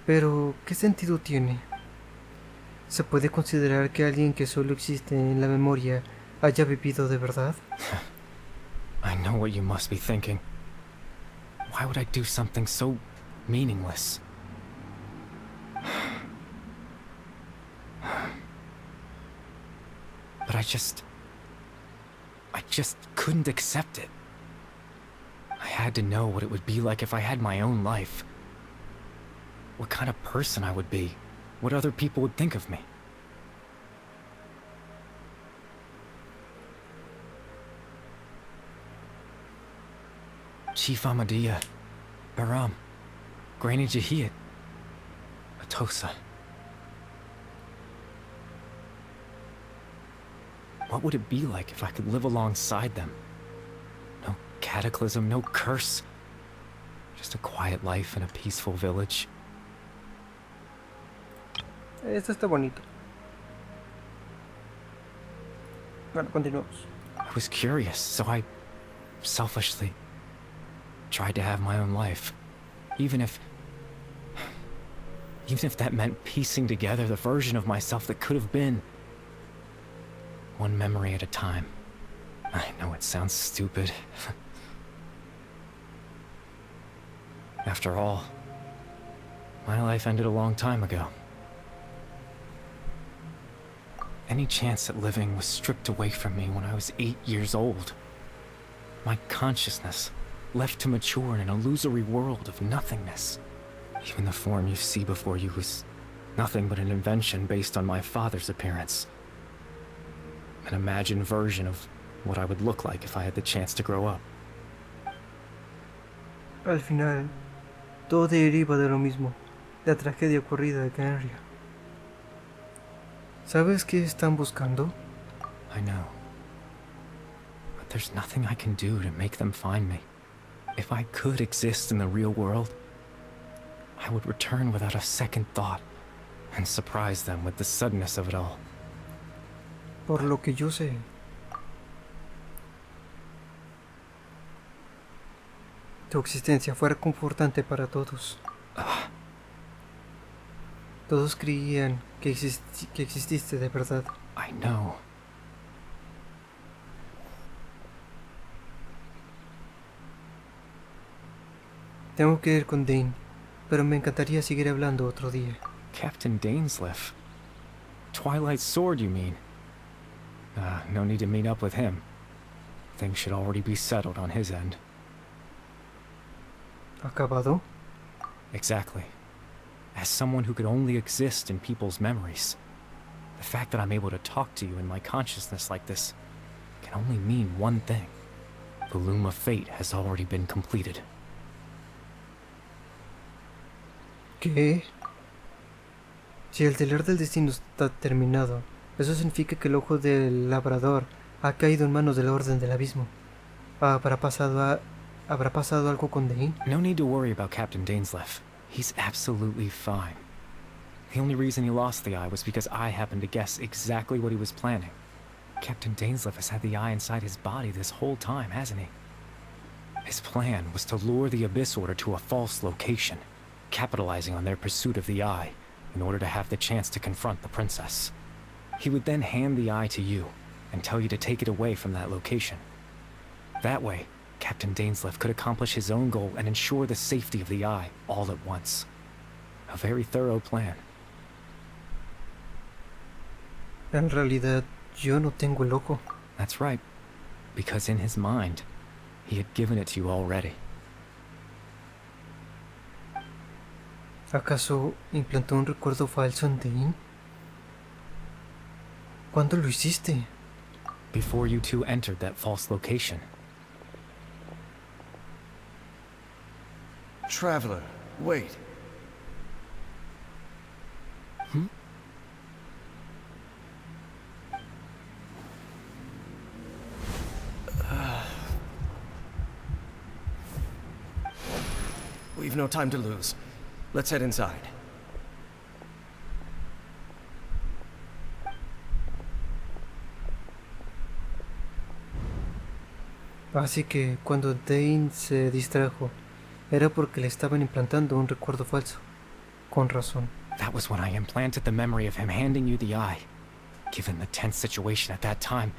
Pero, ¿qué sentido tiene? ¿Se puede considerar que alguien que solo existe en la memoria haya vivido de verdad? I know what you must be thinking. Why would I do something so meaningless? But I just couldn't accept it. I had to know what it would be like if I had my own life. What kind of person I would be. What other people would think of me. Chief Amadea, Baram, Granny Jahiyat, Atosa. What would it be like if I could live alongside them? No cataclysm, no curse. Just a quiet life in a peaceful village. Esto está bonito. Bueno, continuamos. I was curious, so I selfishly tried to have my own life. Even if that meant piecing together the version of myself that could have been. One memory at a time. I know it sounds stupid. After all, my life ended a long time ago. Any chance at living was stripped away from me when I was 8 years old. My consciousness left to mature in an illusory world of nothingness. Even the form you see before you was nothing but an invention based on my father's appearance. An imagined version of what I would look like if I had the chance to grow up. Al final, todo deriva de lo mismo, la tragedia ocurrida de Henry. ¿Sabes qué están buscando? I know. But there's nothing I can do to make them find me. If I could exist in the real world, I would return without a second thought and surprise them with the suddenness of it all. Por lo que yo sé, tu existencia fue reconfortante para todos. Todos creían que exististe de verdad. I know. Tengo que ir con Dane, pero me encantaría seguir hablando otro día. Captain Dainsleif? Twilight Sword, you mean? No need to meet up with him. Things should already be settled on his end. ¿Acabado? Exactly. As someone who could only exist in people's memories, the fact that I'm able to talk to you in my consciousness like this can only mean one thing. The loom of fate has already been completed. ¿Qué? Si el telar del destino está terminado, eso significa que el ojo del labrador ha caído en manos del orden del abismo. ¿Habrá pasado algo con Dane? No need to worry about Captain Dainsleif. He's absolutely fine. The only reason he lost the eye was because I happened to guess exactly what he was planning. Captain Dainsleif has had the eye inside his body this whole time, hasn't he? His plan was to lure the Abyss Order to a false location, capitalizing on their pursuit of the eye in order to have the chance to confront the princess. He would then hand the eye to you and tell you to take it away from that location. That way, Captain Dainsleif could accomplish his own goal and ensure the safety of the eye all at once. A very thorough plan. En realidad, yo no tengo el ojo. That's right, because in his mind, he had given it to you already. ¿Acaso implantó un recuerdo falso en Dane? ¿Cuándo lo hiciste? Before you two entered that false location. Traveler, wait. We've no time to lose. Let's head inside. Así que cuando Dane se distrajo, era porque le estaban implantando un recuerdo falso. Con razón. That was when I implanted the memory of him handing you the eye. Given the tense situation at that time,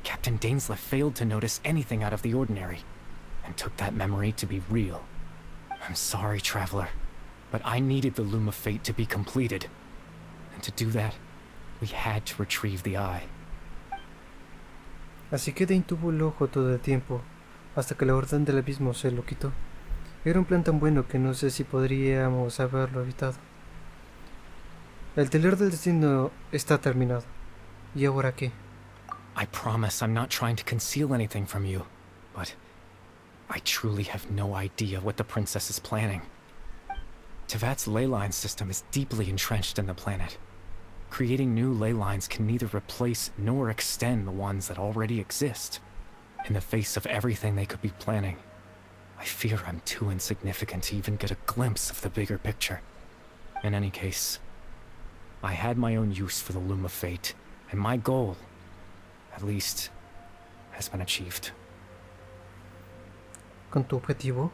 Captain Dainsleif failed to notice anything out of the ordinary, and took that memory to be real. I'm sorry, Traveler, but I needed the Loom of Fate to be completed. And to do that, we had to retrieve the eye. Así que Dane tuvo el ojo todo el tiempo, hasta que la orden del abismo se lo quitó. Era un plan tan bueno que no sé si podríamos haberlo evitado. El telar del destino está terminado. ¿Y ahora qué? I promise I'm not trying to conceal anything from you, but I truly have no idea what the princess is planning. Tevat's ley line system is deeply entrenched in the planet. Creating new ley lines can neither replace nor extend the ones that already exist. In the face of everything they could be planning, I fear I'm too insignificant to even get a glimpse of the bigger picture. In any case, I had my own use for the Loom of Fate, and my goal, at least, has been achieved. ¿Con tu objetivo?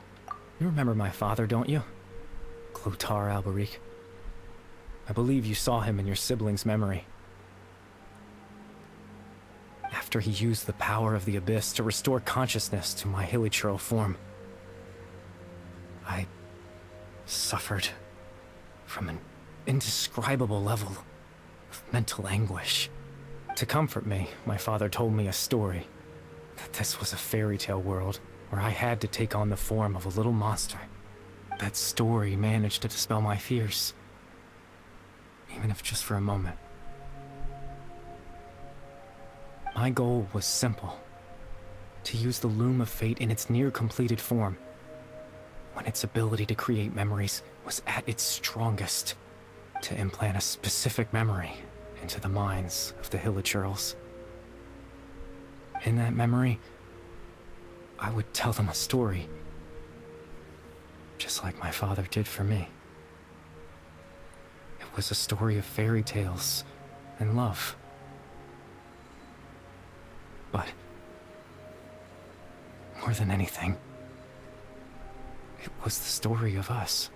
You remember my father, don't you? Clotar Alberic. I believe you saw him in your sibling's memory. After he used the power of the Abyss to restore consciousness to my hilichurl form, I suffered from an indescribable level of mental anguish. To comfort me, my father told me a story, that this was a fairy tale world where I had to take on the form of a little monster. That story managed to dispel my fears, even if just for a moment. My goal was simple: to use the Loom of Fate in its near-completed form, when its ability to create memories was at its strongest, to implant a specific memory into the minds of the hilichurls. In that memory, I would tell them a story, just like my father did for me. It was a story of fairy tales and love. But more than anything, it was the story of us.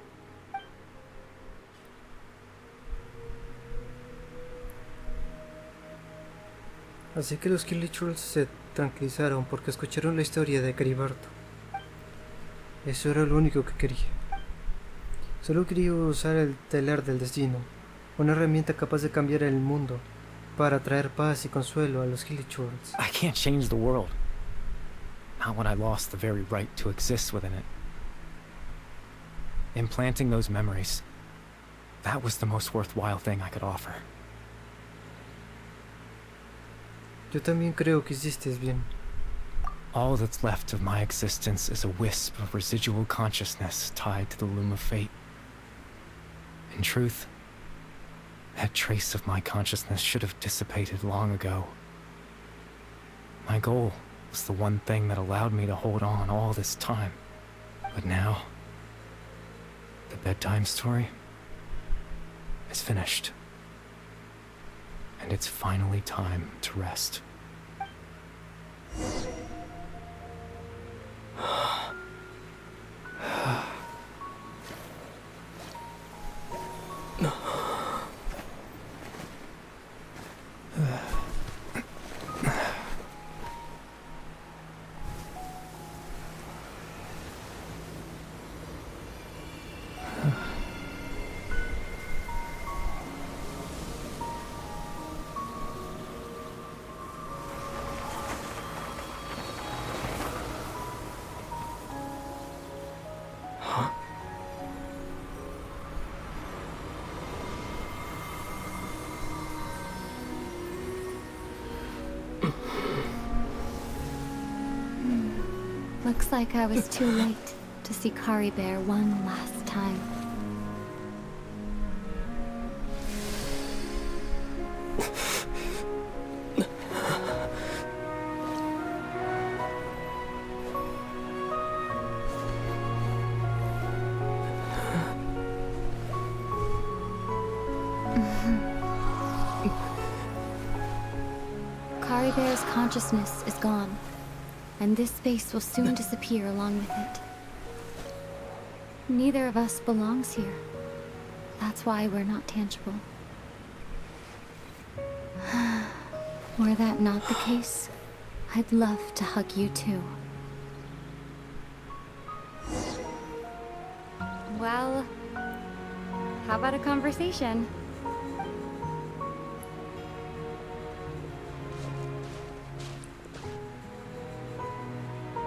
Así que los hilichurls se tranquilizaron porque escucharon la historia de Caribarto. Eso era lo único que quería. Solo quería usar el telar del destino, una herramienta capaz de cambiar el mundo, para traer paz y consuelo a los hilichurls. I can't change the world. Not when I lost the very right to exist within it. Implanting those memories, that was the most worthwhile thing I could offer. Yo también creo que hiciste bien. All that's left of my existence is a wisp of residual consciousness tied to the Loom of Fate. In truth, that trace of my consciousness should have dissipated long ago. My goal was the one thing that allowed me to hold on all this time. But now, the bedtime story is finished. And it's finally time to rest. Looks like I was too late to see Kari Bear one last time. Kari Bear's consciousness is gone. and this space will soon disappear along with it. Neither of us belongs here. That's why we're not tangible. Were that not the case, I'd love to hug you too. Well, how about a conversation?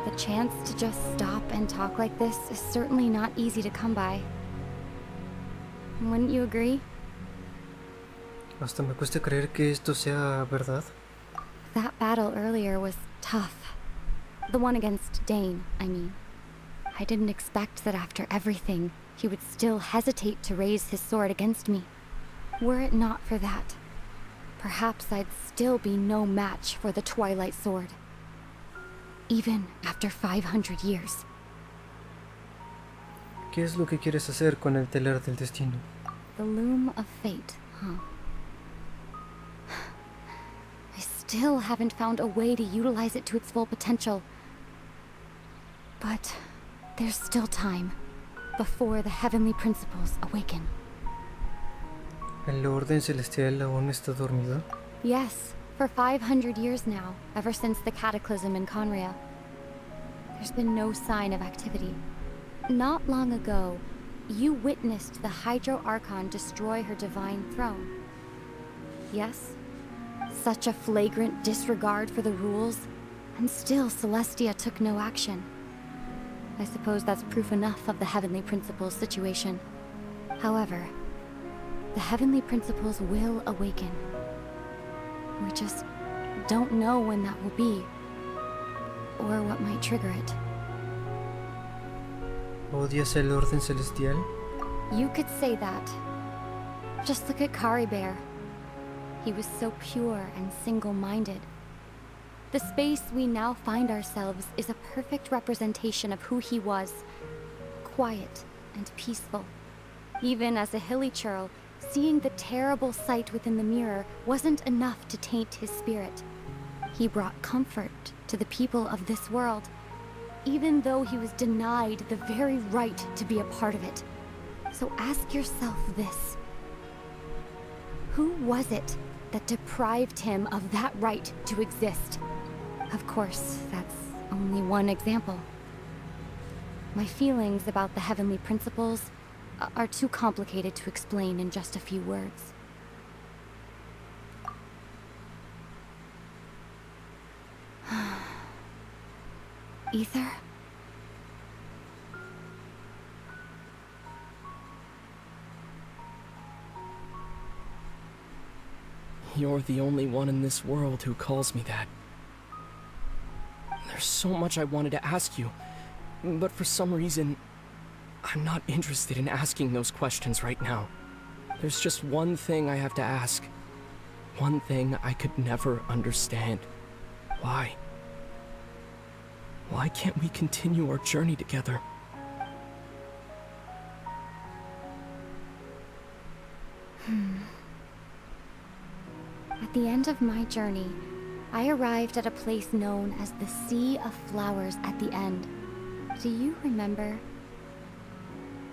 The chance to just stop and talk like this is certainly not easy to come by. Wouldn't you agree? Hasta me cuesta creer que esto sea verdad. That battle earlier was tough. The one against Dane, I mean. I didn't expect that after everything, he would still hesitate to raise his sword against me. Were it not for that, perhaps I'd still be no match for the Twilight Sword. Even after 500 years. ¿Qué es lo que quieres hacer con el telar del destino? The loom of fate, huh? I still haven't found a way to utilize it to its full potential. But there's still time before the heavenly principles awaken. ¿El orden celestial aún está dormido? Yes, for 500 years now, ever since the cataclysm in Conria. There's been no sign of activity. Not long ago, you witnessed the Hydro Archon destroy her divine throne. Yes, such a flagrant disregard for the rules, and still Celestia took no action. I suppose that's proof enough of the Heavenly Principles situation. However, the Heavenly Principles will awaken. We just don't know when that will be, or what might trigger it. ¿Odias el orden celestial? You could say that. Just look at Kari Bear. He was so pure and single-minded. The space we now find ourselves is a perfect representation of who he was. Quiet and peaceful. Even as a hilly churl, seeing the terrible sight within the mirror wasn't enough to taint his spirit. He brought comfort to the people of this world, even though he was denied the very right to be a part of it. So ask yourself this. Who was it that deprived him of that right to exist? Of course, that's only one example. My feelings about the heavenly principles are too complicated to explain in just a few words. Ether? You're the only one in this world who calls me that. There's so much I wanted to ask you, but for some reason, I'm not interested in asking those questions right now. There's just one thing I have to ask. One thing I could never understand. Why? Why can't we continue our journey together? At the end of my journey, I arrived at a place known as the Sea of Flowers at the end. Do you remember?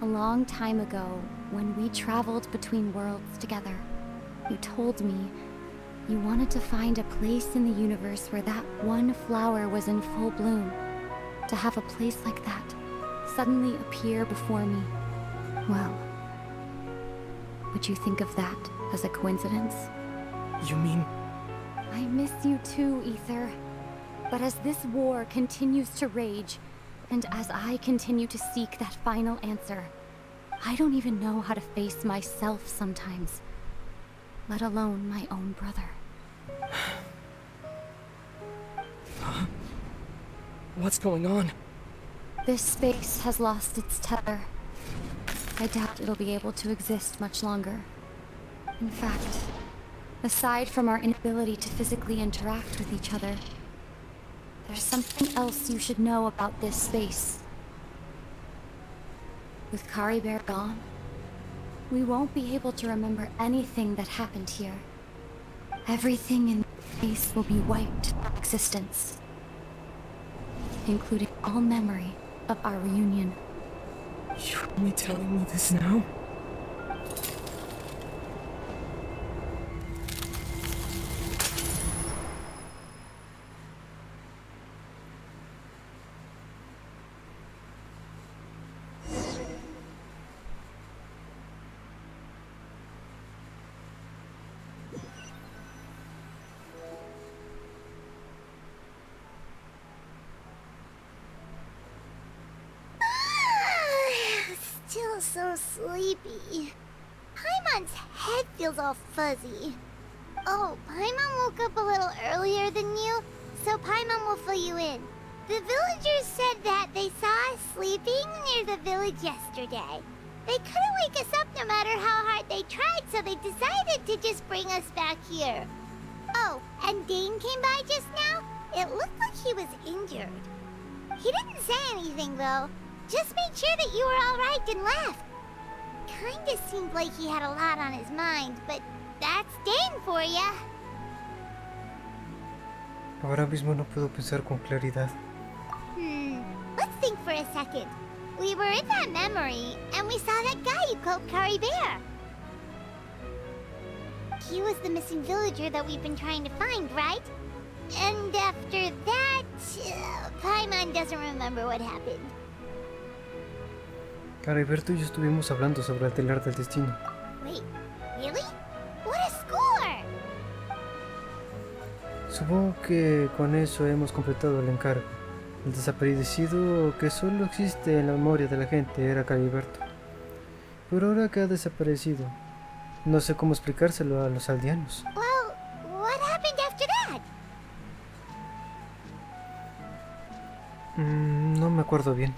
A long time ago, when we traveled between worlds together, you told me you wanted to find a place in the universe where that one flower was in full bloom. To have a place like that suddenly appear before me. Well, would you think of that as a coincidence? You mean... I miss you too, Ether. But as this war continues to rage, and as I continue to seek that final answer, I don't even know how to face myself sometimes, let alone my own brother. What's going on? This space has lost its tether. I doubt it'll be able to exist much longer. In fact, aside from our inability to physically interact with each other, there's something else you should know about this space. With Kari Bear gone, we won't be able to remember anything that happened here. Everything in space will be wiped from existence. including all memory of our reunion. You're only telling me this now? Still so sleepy. Paimon's head feels all fuzzy. Oh, Paimon woke up a little earlier than you, so Paimon will fill you in. The villagers said that they saw us sleeping near the village yesterday. They couldn't wake us up no matter how hard they tried, so they decided to just bring us back here. Oh, and Dane came by just now. It looked like he was injured. He didn't say anything, though. Just made sure that you were alright and left. Kinda seemed like he had a lot on his mind, but that's Dane for ya. Ahora mismo no puedo pensar con claridad. Let's think for a second. We were in that memory, and we saw that guy you called Curry Bear. He was the missing villager that we've been trying to find, right? And after that, Paimon doesn't remember what happened. Cariberto y yo estuvimos hablando sobre el telar del destino. Wait, really? What a score! Supongo que con eso hemos completado el encargo. El desaparecido que solo existe en la memoria de la gente era Cariberto. Pero ahora que ha desaparecido, no sé cómo explicárselo a los aldeanos. Well, what happened after that? No me acuerdo bien.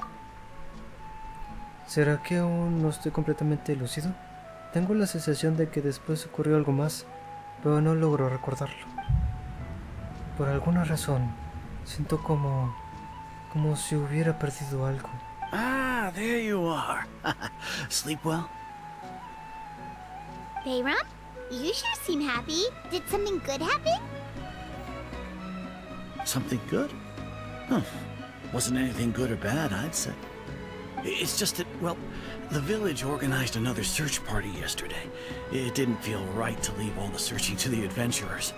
¿Será que aún no estoy completamente lúcido? Tengo la sensación de que después ocurrió algo más, pero no logro recordarlo. Por alguna razón, siento como si hubiera perdido algo. Ah, there you are. Sleep well? Bayram, you sure seem happy. Did something good happen? Something good? Huh. Wasn't anything good or bad, I'd say. It's just that, well, the village organized another search party yesterday. It didn't feel right to leave all the searching to the adventurers.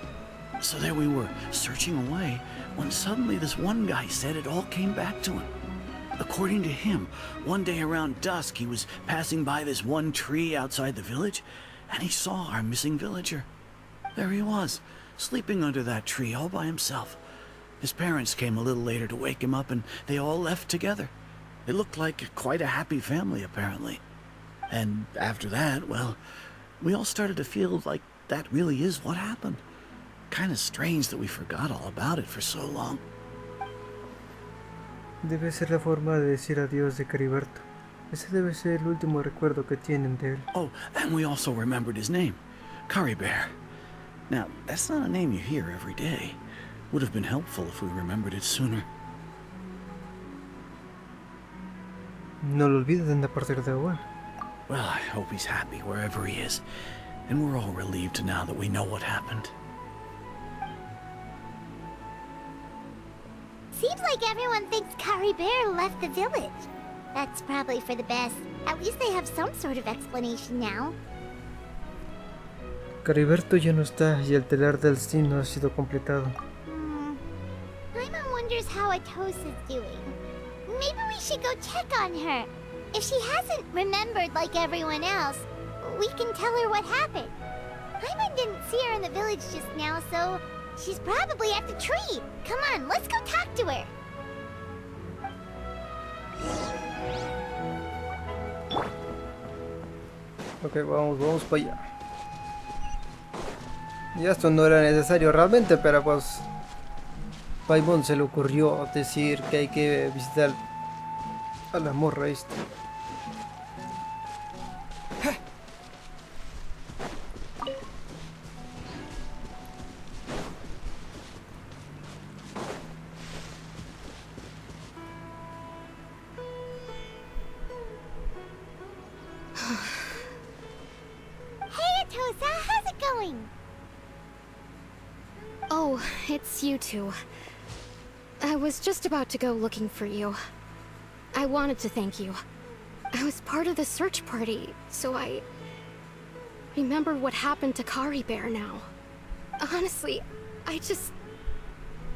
So there we were, searching away, when suddenly this one guy said it all came back to him. According to him, one day around dusk he was passing by this one tree outside the village, and he saw our missing villager. There he was, sleeping under that tree all by himself. His parents came a little later to wake him up, and they all left together. It looked like quite a happy family, apparently. And after that, well, we all started to feel like that really is what happened. Kinda strange that we forgot all about it for so long. Debe ser la forma de decir adiós de Cariberto. Ese debe ser el último recuerdo que tienen de él. Oh, and we also remembered his name, Curry Bear. Now, that's not a name you hear every day. Would have been helpful if we remembered it sooner. No lo olviden a partir de ahora. Well, I hope he's happy wherever he is, and we're all relieved now that we know what happened. Seems like everyone thinks Curry Bear left the village. That's probably for the best. At least they have some sort of explanation now. Cariberto ya no está y el telar del destino ha sido completado. Paimon wonders how Atosa's doing. Maybe we should go check on her. If she hasn't remembered like everyone else, we can tell her what happened. Paimon didn't see her in the village just now, so she's probably at the tree. Come on, let's go talk to her. Ok, vamos para allá. Y esto no era necesario realmente, pero pues Paimon se le ocurrió decir que hay que visitar a la morra esta. Hey Atosa, how's it going? Oh, it's you two. I was just about to go looking for you. I wanted to thank you. I was part of the search party, so I remember what happened to Kari Bear now. Honestly, I just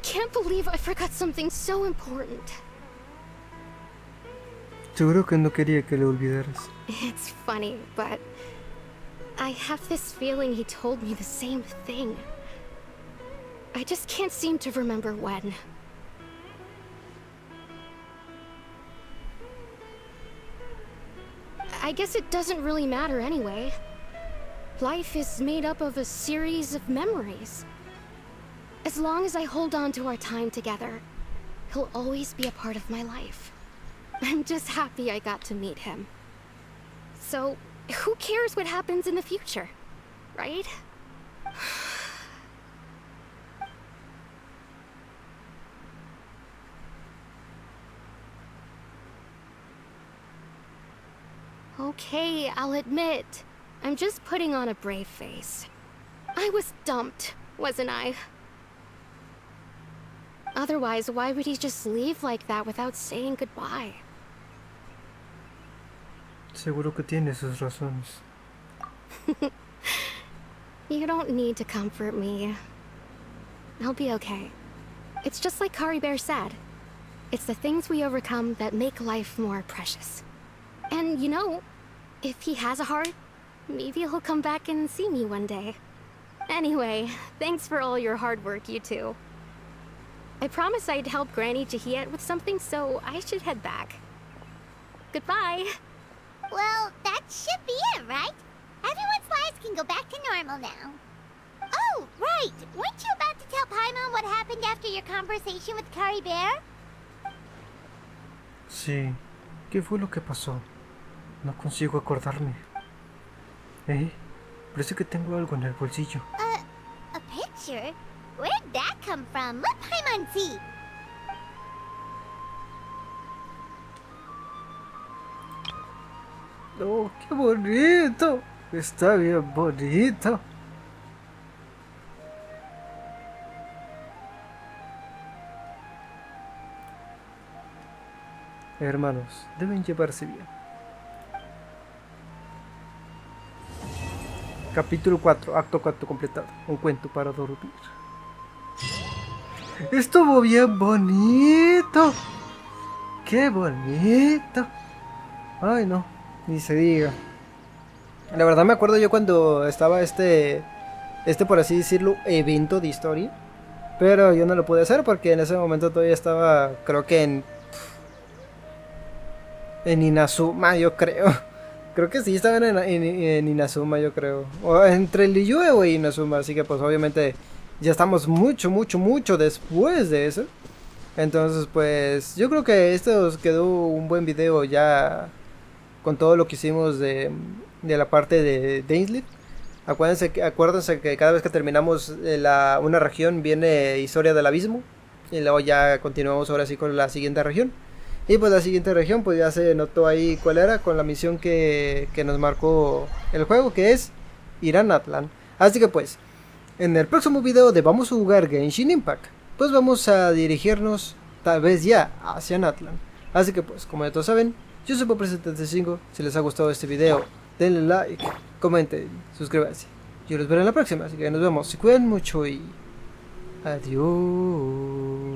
can't believe I forgot something so important. Seguro que no quería que lo olvidaras. It's funny, but I have this feeling he told me the same thing. I just can't seem to remember when. I guess it doesn't really matter anyway. Life is made up of a series of memories. As long as I hold on to our time together, he'll always be a part of my life. I'm just happy I got to meet him. So, who cares what happens in the future, right? Okay, I'll admit, I'm just putting on a brave face. I was dumped, wasn't I? Otherwise, why would he just leave like that without saying goodbye? Seguro que tiene sus razones. You don't need to comfort me. I'll be okay. It's just like Kari Bear said. It's the things we overcome that make life more precious. And you know, if he has a heart, maybe he'll come back and see me one day. Anyway, thanks for all your hard work, you two. I promised I'd help Granny Jahiet with something, so I should head back. Goodbye! Well, that should be it, right? Everyone's lives can go back to normal now. Oh, right! Weren't you about to tell Paimon what happened after your conversation with Kari Bear? Sí. ¿Qué fue lo que pasó? No consigo acordarme. Parece que tengo algo en el bolsillo. A picture? Where'd that come from? Let Paimon see! ¡Oh, qué bonito! Está bien bonito. Hermanos, deben llevarse bien. Capítulo 4, acto 4 completado. Un cuento para dormir. Estuvo bien bonito. ¡Qué bonito! Ay, no, ni se diga. La verdad me acuerdo yo cuando estaba este por así decirlo, evento de historia. Pero yo no lo pude hacer porque en ese momento todavía estaba, creo que en Inazuma, yo creo. Creo que sí estaban en Inazuma, yo creo. O entre Liyue o Inazuma. Así que pues obviamente ya estamos mucho después de eso. Entonces pues yo creo que esto os quedó un buen video ya con todo lo que hicimos de la parte de Dainsleif. Acuérdense que cada vez que terminamos una región viene Historia del Abismo. Y luego ya continuamos ahora sí con la siguiente región. Y pues la siguiente región pues ya se notó ahí cuál era con la misión que nos marcó el juego, que es ir a Natlan. Así que pues en el próximo video de vamos a jugar Genshin Impact, pues vamos a dirigirnos tal vez ya hacia Natlan. Así que pues como ya todos saben, yo soy parecer. Si les ha gustado este video, denle like, comenten, suscríbanse. Yo los veré en la próxima, así que nos vemos, se cuidan mucho y adiós.